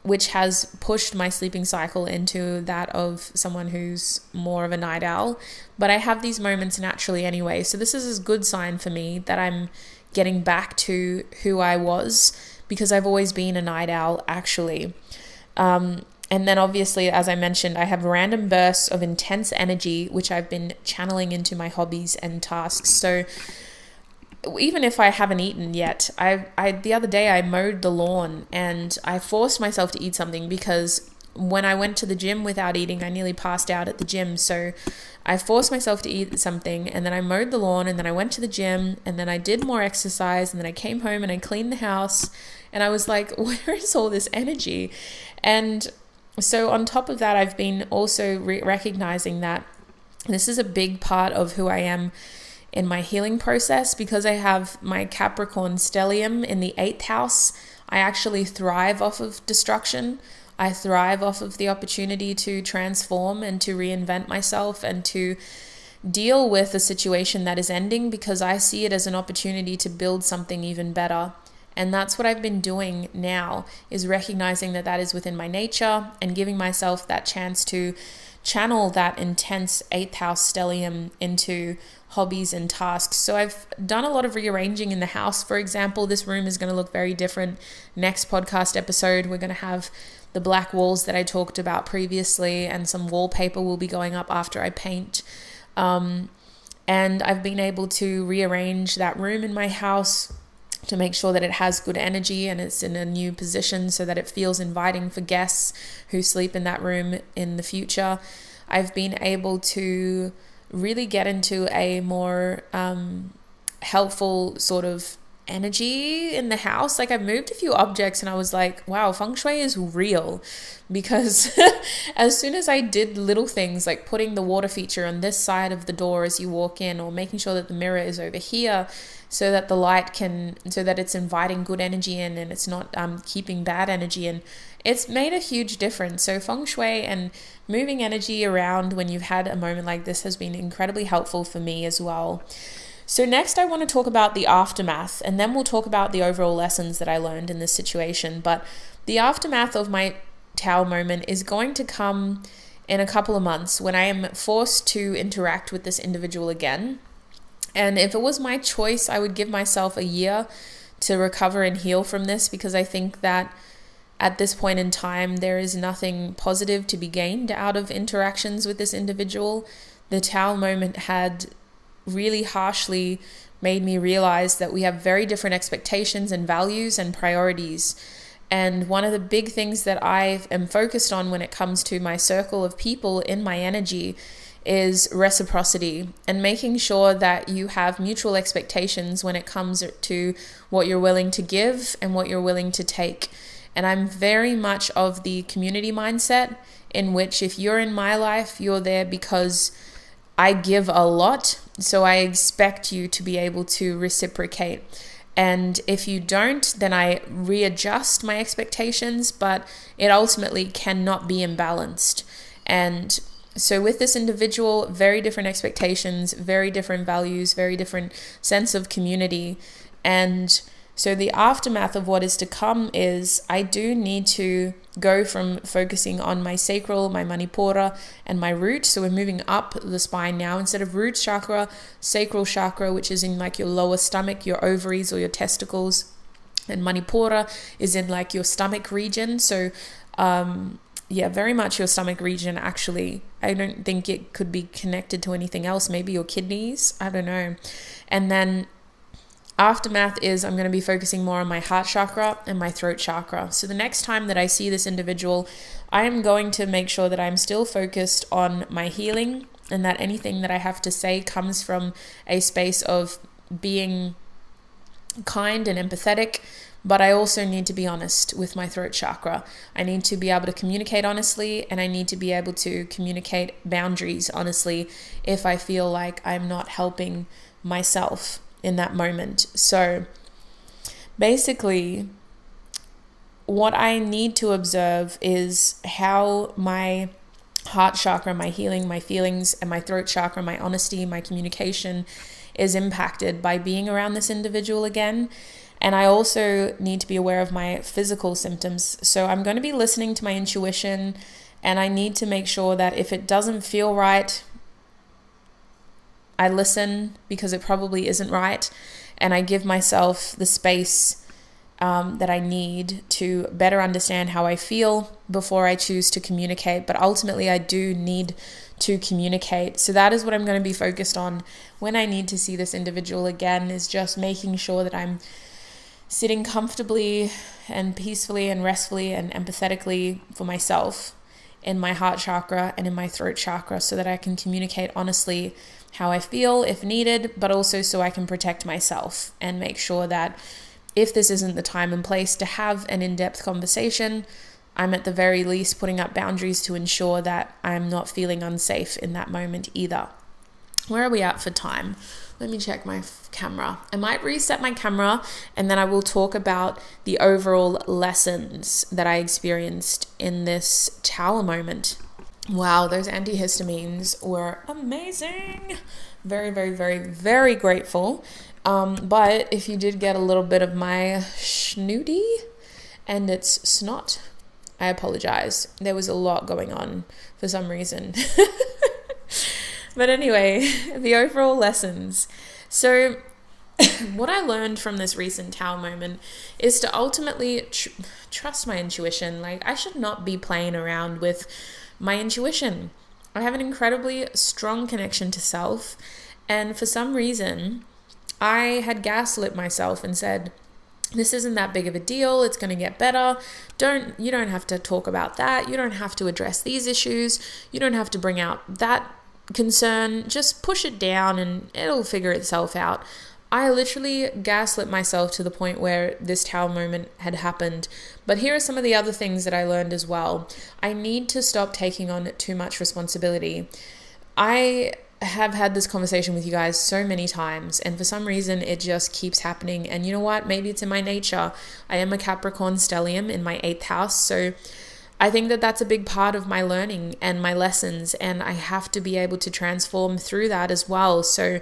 which has pushed my sleeping cycle into that of someone who's more of a night owl. But I have these moments naturally anyway. So this is a good sign for me that I'm getting back to who I was, because I've always been a night owl actually. And then obviously, as I mentioned, I have random bursts of intense energy, which I've been channeling into my hobbies and tasks. So even if I haven't eaten yet, the other day I mowed the lawn and I forced myself to eat something because when I went to the gym without eating, I nearly passed out at the gym. So I forced myself to eat something, and then I mowed the lawn, and then I went to the gym, and then I did more exercise, and then I came home and I cleaned the house, and I was like, where is all this energy? And So on top of that, I've been also recognizing that this is a big part of who I am in my healing process, because I have my Capricorn stellium in the 8th house. I actually thrive off of destruction. I thrive off of the opportunity to transform and to reinvent myself and to deal with a situation that is ending, because I see it as an opportunity to build something even better. And that's what I've been doing now, is recognizing that that is within my nature and giving myself that chance to channel that intense 8th house stellium into hobbies and tasks. So I've done a lot of rearranging in the house. For example, this room is going to look very different. Next podcast episode, we're going to have the black walls that I talked about previously, and some wallpaper will be going up after I paint. And I've been able to rearrange that room in my house to make sure that it has good energy and it's in a new position so that it feels inviting for guests who sleep in that room in the future. I've been able to really get into a more helpful sort of energy in the house. Like, I moved a few objects and I was like, wow, feng shui is real, because as soon as I did little things like putting the water feature on this side of the door as you walk in, or making sure that the mirror is over here so that the light so that it's inviting good energy in and it's not keeping bad energy in, it's made a huge difference. So feng shui and moving energy around when you've had a moment like this has been incredibly helpful for me as well. So next I want to talk about the aftermath, and then we'll talk about the overall lessons that I learned in this situation. But the aftermath of my Tao moment is going to come in a couple of months, when I am forced to interact with this individual again. And if it was my choice, I would give myself a year to recover and heal from this, because I think that at this point in time, there is nothing positive to be gained out of interactions with this individual. The Tao moment had really harshly made me realize that we have very different expectations and values and priorities. And one of the big things that I am focused on when it comes to my circle of people in my energy is reciprocity, and making sure that you have mutual expectations when it comes to what you're willing to give and what you're willing to take. And I'm very much of the community mindset, in which if you're in my life, you're there because I give a lot, so I expect you to be able to reciprocate. And if you don't, then I readjust my expectations, but it ultimately cannot be imbalanced. And so with this individual, very different expectations, very different values, very different sense of community. And so the aftermath of what is to come is I do need to go from focusing on my sacral, my manipura, and my root. So we're moving up the spine now. Instead of root chakra, sacral chakra, which is in like your lower stomach, your ovaries or your testicles. And manipura is in like your stomach region. So yeah, very much your stomach region, actually. I don't think it could be connected to anything else. Maybe your kidneys, I don't know. And then aftermath is I'm going to be focusing more on my heart chakra and my throat chakra. So the next time that I see this individual, I am going to make sure that I'm still focused on my healing, and that anything that I have to say comes from a space of being kind and empathetic. But I also need to be honest with my throat chakra. I need to be able to communicate honestly, and I need to be able to communicate boundaries honestly if I feel like I'm not helping myself in that moment. So basically, what I need to observe is how my heart chakra, my healing, my feelings, and my throat chakra, my honesty, my communication is impacted by being around this individual again. And I also need to be aware of my physical symptoms. So I'm going to be listening to my intuition, and I need to make sure that if it doesn't feel right, I listen, because it probably isn't right, and I give myself the space that I need to better understand how I feel before I choose to communicate. But ultimately, I do need to communicate. So that is what I'm going to be focused on when I need to see this individual again, is just making sure that I'm sitting comfortably and peacefully and restfully and empathetically for myself in my heart chakra and in my throat chakra, so that I can communicate honestly how I feel if needed, but also so I can protect myself and make sure that if this isn't the time and place to have an in-depth conversation, I'm at the very least putting up boundaries to ensure that I'm not feeling unsafe in that moment either. Where are we at for time? Let me check my camera. I might reset my camera and then I will talk about the overall lessons that I experienced in this tower moment. Wow, those antihistamines were amazing. Very, very, very, very grateful. But if you did get a little bit of my snooty and it's snot, I apologize. There was a lot going on for some reason. But anyway, the overall lessons. So what I learned from this recent tower moment is to ultimately trust my intuition. Like, I should not be playing around with my intuition. I have an incredibly strong connection to self. And for some reason, I had gaslit myself and said, this isn't that big of a deal. It's going to get better. You don't have to talk about that. You don't have to address these issues. You don't have to bring out that concern. Just push it down and it'll figure itself out. I literally gaslit myself to the point where this tower moment had happened. But here are some of the other things that I learned as well. I need to stop taking on too much responsibility. I have had this conversation with you guys so many times, and for some reason it just keeps happening. And you know what? Maybe it's in my nature. I am a Capricorn stellium in my 8th house, so I think that that's a big part of my learning and my lessons, and I have to be able to transform through that as well. So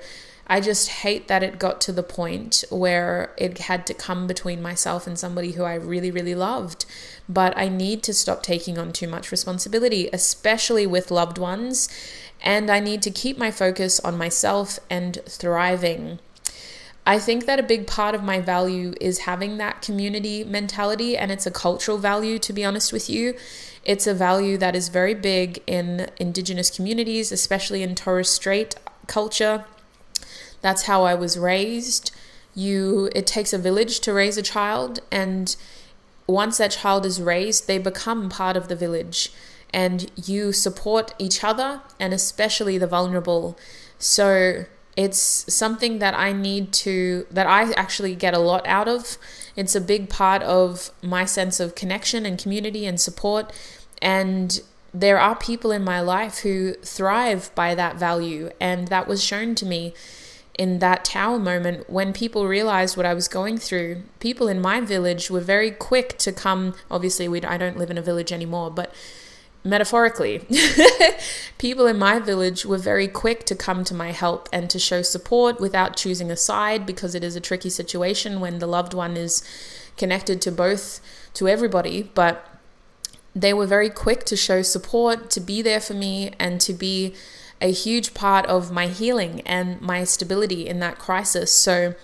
I just hate that it got to the point where it had to come between myself and somebody who I really, really loved. But I need to stop taking on too much responsibility, especially with loved ones. And I need to keep my focus on myself and thriving. I think that a big part of my value is having that community mentality, and it's a cultural value, to be honest with you. It's a value that is very big in Indigenous communities, especially in Torres Strait culture. That's how I was raised. It takes a village to raise a child, and once that child is raised, they become part of the village, and you support each other, and especially the vulnerable. So it's something that I actually get a lot out of. It's a big part of my sense of connection and community and support. And there are people in my life who thrive by that value. And that was shown to me in that tower moment when people realized what I was going through. People in my village were very quick to come. Obviously, I don't live in a village anymore, but metaphorically, people in my village were very quick to come to my help and to show support without choosing a side, because it is a tricky situation when the loved one is connected to everybody. But they were very quick to show support, to be there for me, and to be a huge part of my healing and my stability in that crisis. So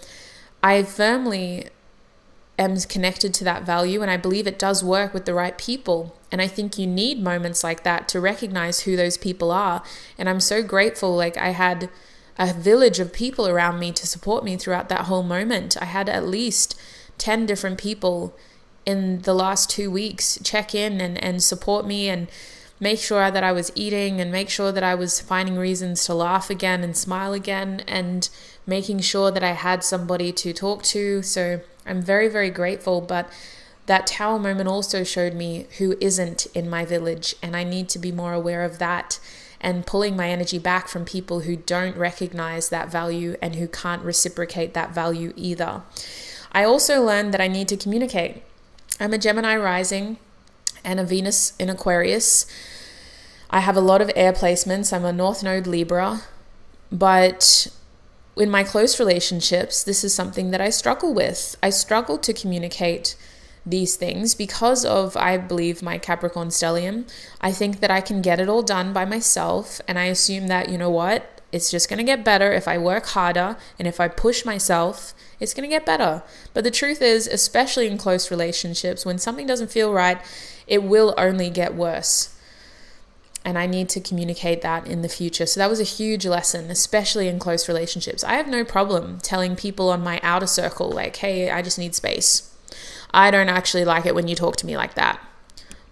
I firmly am connected to that value, and I believe it does work with the right people. And I think you need moments like that to recognize who those people are. And I'm so grateful. Like, I had a village of people around me to support me throughout that whole moment. I had at least 10 different people in the last 2 weeks check in and support me and make sure that I was eating, and make sure that I was finding reasons to laugh again and smile again, and making sure that I had somebody to talk to. So I'm very, very grateful. But that tower moment also showed me who isn't in my village, and I need to be more aware of that and pulling my energy back from people who don't recognize that value and who can't reciprocate that value either. I also learned that I need to communicate. I'm a Gemini rising and a Venus in Aquarius. I have a lot of air placements. I'm a North Node Libra, but in my close relationships, this is something that I struggle with. I struggle to communicate these things because of, I believe, my Capricorn stellium. I think that I can get it all done by myself, and I assume that, you know what, it's just going to get better if I work harder, and if I push myself, it's going to get better. But the truth is, especially in close relationships, when something doesn't feel right, it will only get worse. And I need to communicate that in the future. So that was a huge lesson, especially in close relationships. I have no problem telling people on my outer circle, like, hey, I just need space. I don't actually like it when you talk to me like that.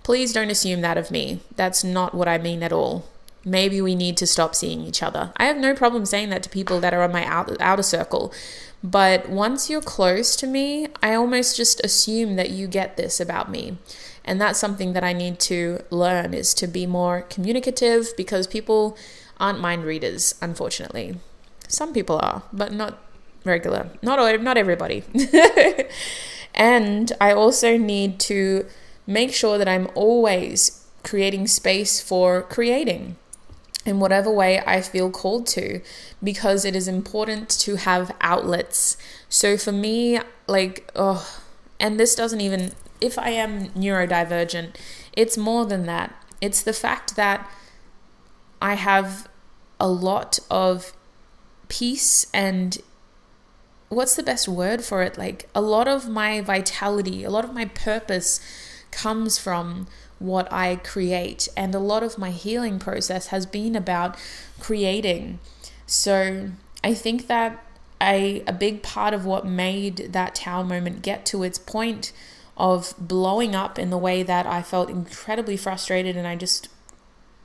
Please don't assume that of me. That's not what I mean at all. Maybe we need to stop seeing each other. I have no problem saying that to people that are on my outer circle. But once you're close to me, I almost just assume that you get this about me. And that's something that I need to learn, is to be more communicative, because people aren't mind readers, unfortunately. Some people are, but not regular. Not everybody. And I also need to make sure that I'm always creating space for creating in whatever way I feel called to, because it is important to have outlets. So for me, like, and this doesn't even, if I am neurodivergent, it's more than that. It's the fact that I have a lot of peace and, what's the best word for it? Like, a lot of my vitality, a lot of my purpose comes from what I create. And a lot of my healing process has been about creating. So I think that a big part of what made that Tao moment get to its point of blowing up in the way that I felt incredibly frustrated, and I just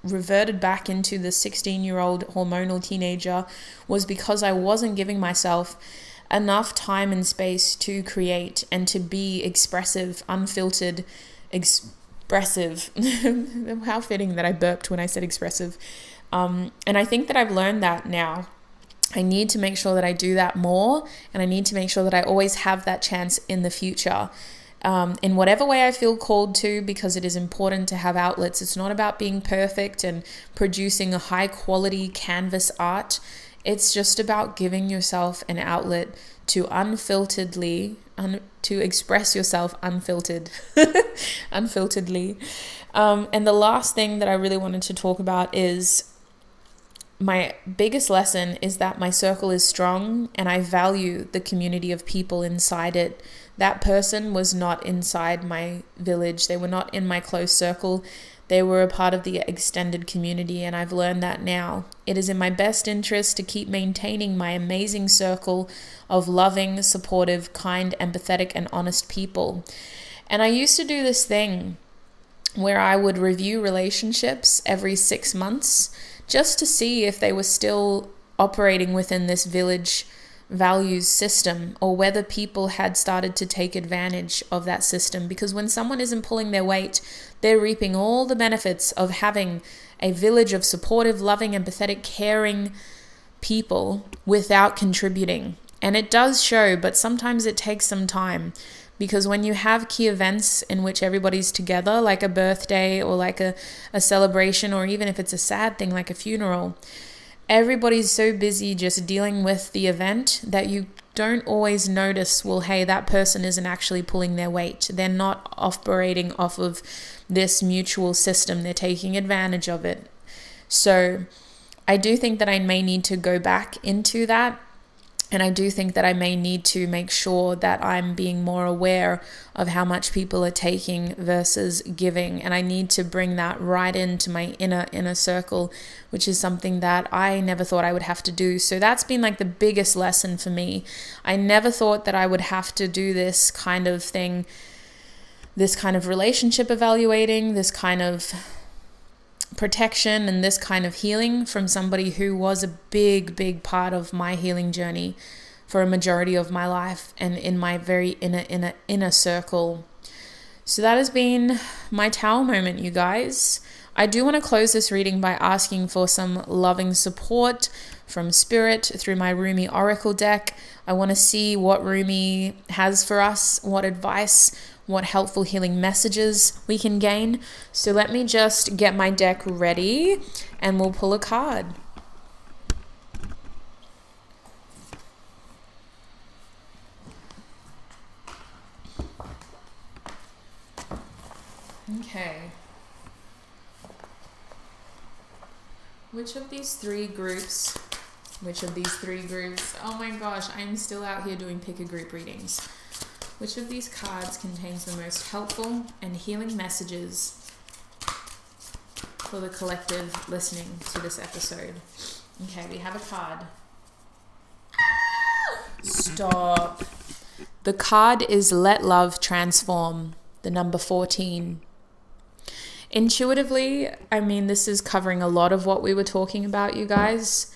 reverted back into the 16-year-old hormonal teenager, was because I wasn't giving myself enough time and space to create and to be expressive, unfiltered, expressive. How fitting that I burped when I said expressive. And I think that I've learned that now. I need to make sure that I do that more, and I need to make sure that I always have that chance in the future. In whatever way I feel called to, because it is important to have outlets. It's not about being perfect and producing a high quality canvas art. It's just about giving yourself an outlet to unfilteredly, to express yourself unfilteredly. And the last thing that I really wanted to talk about is, my biggest lesson is that my circle is strong and I value the community of people inside it. That person was not inside my village. They were not in my close circle. They were a part of the extended community, and I've learned that now. It is in my best interest to keep maintaining my amazing circle of loving, supportive, kind, empathetic, and honest people. And I used to do this thing where I would review relationships every 6 months just to see if they were still operating within this village values system, or whether people had started to take advantage of that system. Because when someone isn't pulling their weight, they're reaping all the benefits of having a village of supportive, loving, empathetic, caring people without contributing. And it does show, but sometimes it takes some time. Because when you have key events in which everybody's together, like a birthday or like a celebration, or even if it's a sad thing like a funeral, everybody's so busy just dealing with the event that you don't always notice, well, hey, that person isn't actually pulling their weight. They're not operating off of this mutual system. They're taking advantage of it. So I do think that I may need to go back into that. And I do think that I may need to make sure that I'm being more aware of how much people are taking versus giving. And I need to bring that right into my inner circle, which is something that I never thought I would have to do. So that's been like the biggest lesson for me. I never thought that I would have to do this kind of thing, this kind of relationship evaluating, this kind of protection, and this kind of healing from somebody who was a big part of my healing journey for a majority of my life, and in my very inner circle. So that has been my Tao moment, you guys. I do want to close this reading by asking for some loving support from Spirit through my Rumi Oracle deck. I want to see what Rumi has for us, what advice, what helpful healing messages we can gain. So let me just get my deck ready and we'll pull a card. Okay. Which of these three groups, oh my gosh, I'm still out here doing pick a group readings. Which of these cards contains the most helpful and healing messages for the collective listening to this episode? Okay, we have a card. Stop. The card is Let Love Transform, the number 14. Intuitively, I mean, this is covering a lot of what we were talking about, you guys.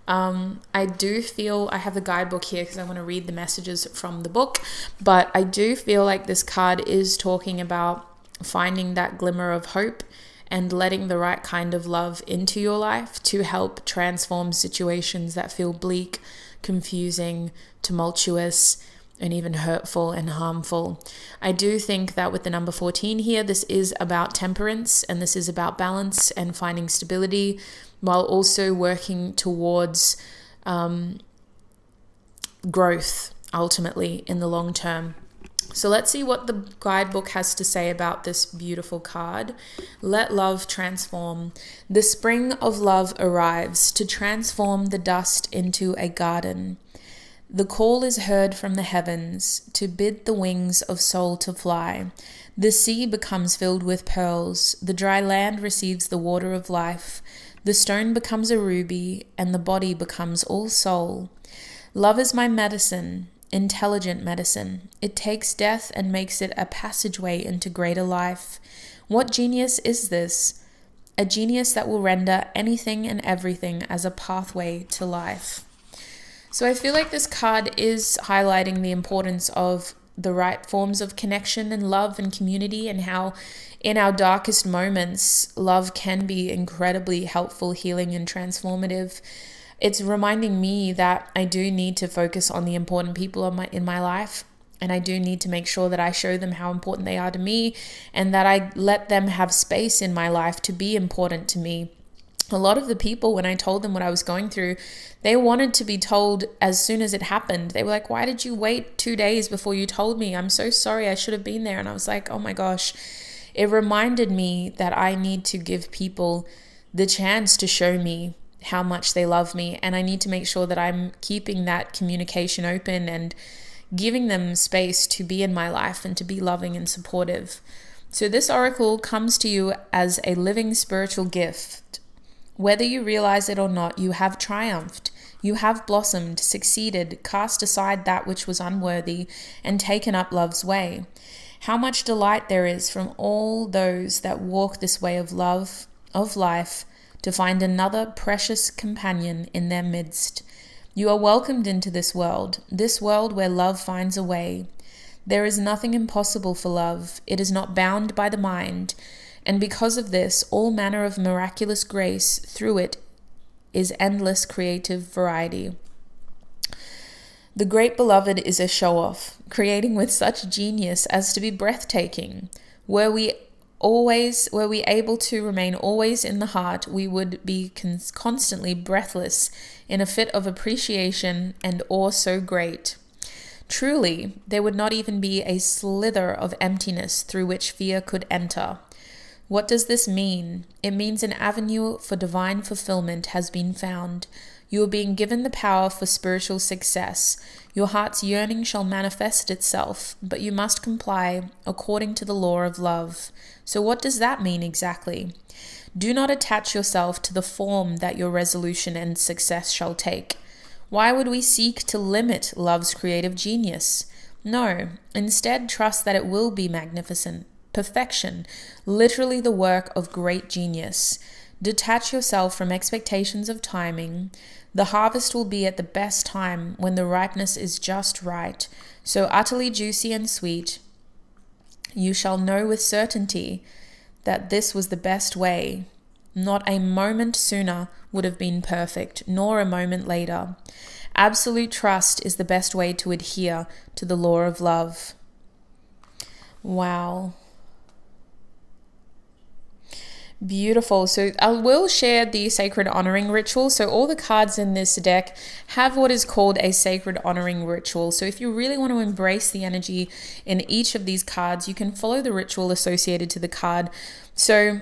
I do feel, I have the guidebook here because I want to read the messages from the book, but I do feel like this card is talking about finding that glimmer of hope and letting the right kind of love into your life to help transform situations that feel bleak, confusing, tumultuous, and even hurtful and harmful. I do think that with the number 14 here, this is about temperance, and this is about balance and finding stability while also working towards growth ultimately in the long term. So let's see what the guidebook has to say about this beautiful card. Let love transform. The spring of love arrives to transform the dust into a garden. The call is heard from the heavens to bid the wings of soul to fly. The sea becomes filled with pearls. The dry land receives the water of life. The stone becomes a ruby, and the body becomes all soul. Love is my medicine. Intelligent medicine. It takes death and makes it a passageway into greater life. What genius is this? A genius that will render anything and everything as a pathway to life. So I feel like this card is highlighting the importance of the right forms of connection and love and community, and how in our darkest moments, love can be incredibly helpful, healing, and transformative. It's reminding me that I do need to focus on the important people in my life, and I do need to make sure that I show them how important they are to me, and that I let them have space in my life to be important to me. A lot of the people, when I told them what I was going through, they wanted to be told as soon as it happened. They were like, "Why did you wait 2 days before you told me? I'm so sorry, I should have been there." And I was like, oh my gosh, it reminded me that I need to give people the chance to show me how much they love me, and I need to make sure that I'm keeping that communication open and giving them space to be in my life and to be loving and supportive. So this oracle comes to you as a living spiritual gift. Whether you realize it or not, you have triumphed. You have blossomed, succeeded, cast aside that which was unworthy, and taken up love's way. How much delight there is from all those that walk this way of love, of life, to find another precious companion in their midst. You are welcomed into this world where love finds a way. There is nothing impossible for love. It is not bound by the mind, and because of this, all manner of miraculous grace through it is endless creative variety. The great beloved is a show-off, creating with such genius as to be breathtaking. Were we able to remain always in the heart, we would be constantly breathless in a fit of appreciation and awe so great. Truly, there would not even be a slither of emptiness through which fear could enter. What does this mean? It means an avenue for divine fulfillment has been found. You are being given the power for spiritual success. Your heart's yearning shall manifest itself, but you must comply according to the law of love. So what does that mean exactly? Do not attach yourself to the form that your resolution and success shall take. Why would we seek to limit love's creative genius? No, instead trust that it will be magnificent. Perfection, literally the work of great genius. Detach yourself from expectations of timing. The harvest will be at the best time when the ripeness is just right, so utterly juicy and sweet. You shall know with certainty that this was the best way. Not a moment sooner would have been perfect, nor a moment later. Absolute trust is the best way to adhere to the law of love. Wow. Beautiful. So I will share the sacred honoring ritual. So all the cards in this deck have what is called a sacred honoring ritual. So if you really want to embrace the energy in each of these cards, you can follow the ritual associated to the card. So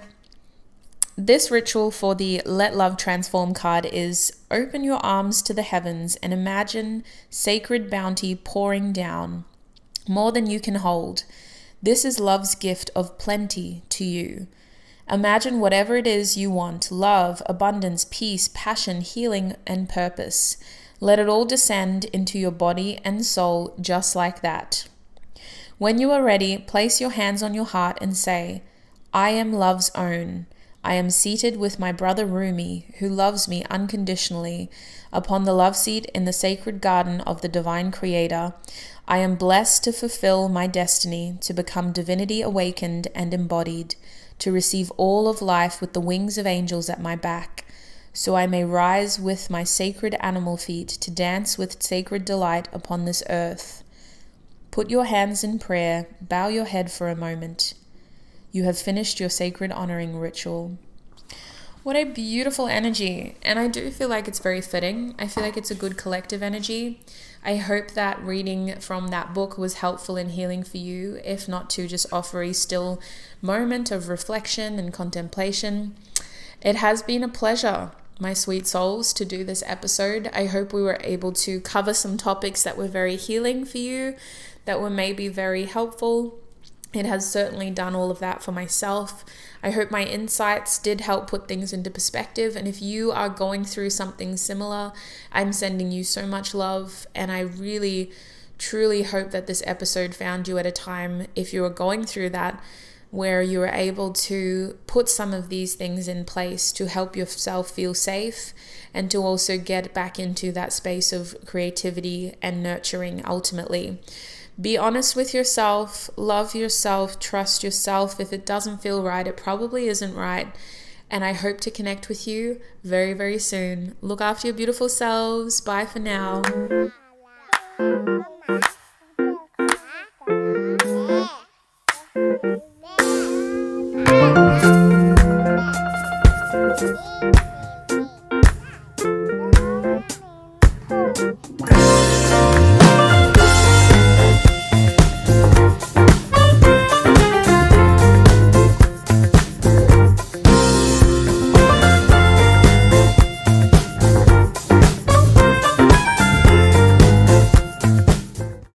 this ritual for the Let Love Transform card is: open your arms to the heavens and imagine sacred bounty pouring down, more than you can hold. This is love's gift of plenty to you. Imagine whatever it is you want: love, abundance, peace, passion, healing, and purpose. Let it all descend into your body and soul just like that. When you are ready, place your hands on your heart and say, I am love's own. I am seated with my brother Rumi, who loves me unconditionally, upon the love seat in the sacred garden of the divine creator. I am blessed to fulfill my destiny, to become divinity awakened and embodied, to receive all of life with the wings of angels at my back, so I may rise with my sacred animal feet to dance with sacred delight upon this earth. Put your hands in prayer, bow your head for a moment. You have finished your sacred honoring ritual. What a beautiful energy. And I do feel like it's very fitting. I feel like it's a good collective energy. I hope that reading from that book was helpful in healing for you, if not to just offer a still moment of reflection and contemplation. It has been a pleasure, my sweet souls, to do this episode. I hope we were able to cover some topics that were very healing for you, that were maybe very helpful. It has certainly done all of that for myself. I hope my insights did help put things into perspective. And if you are going through something similar, I'm sending you so much love. And I really, truly hope that this episode found you at a time, if you are going through that, where you are able to put some of these things in place to help yourself feel safe and to also get back into that space of creativity and nurturing ultimately. Be honest with yourself, love yourself, trust yourself. If it doesn't feel right, it probably isn't right. And I hope to connect with you very, very soon. Look after your beautiful selves. Bye for now. Yeah.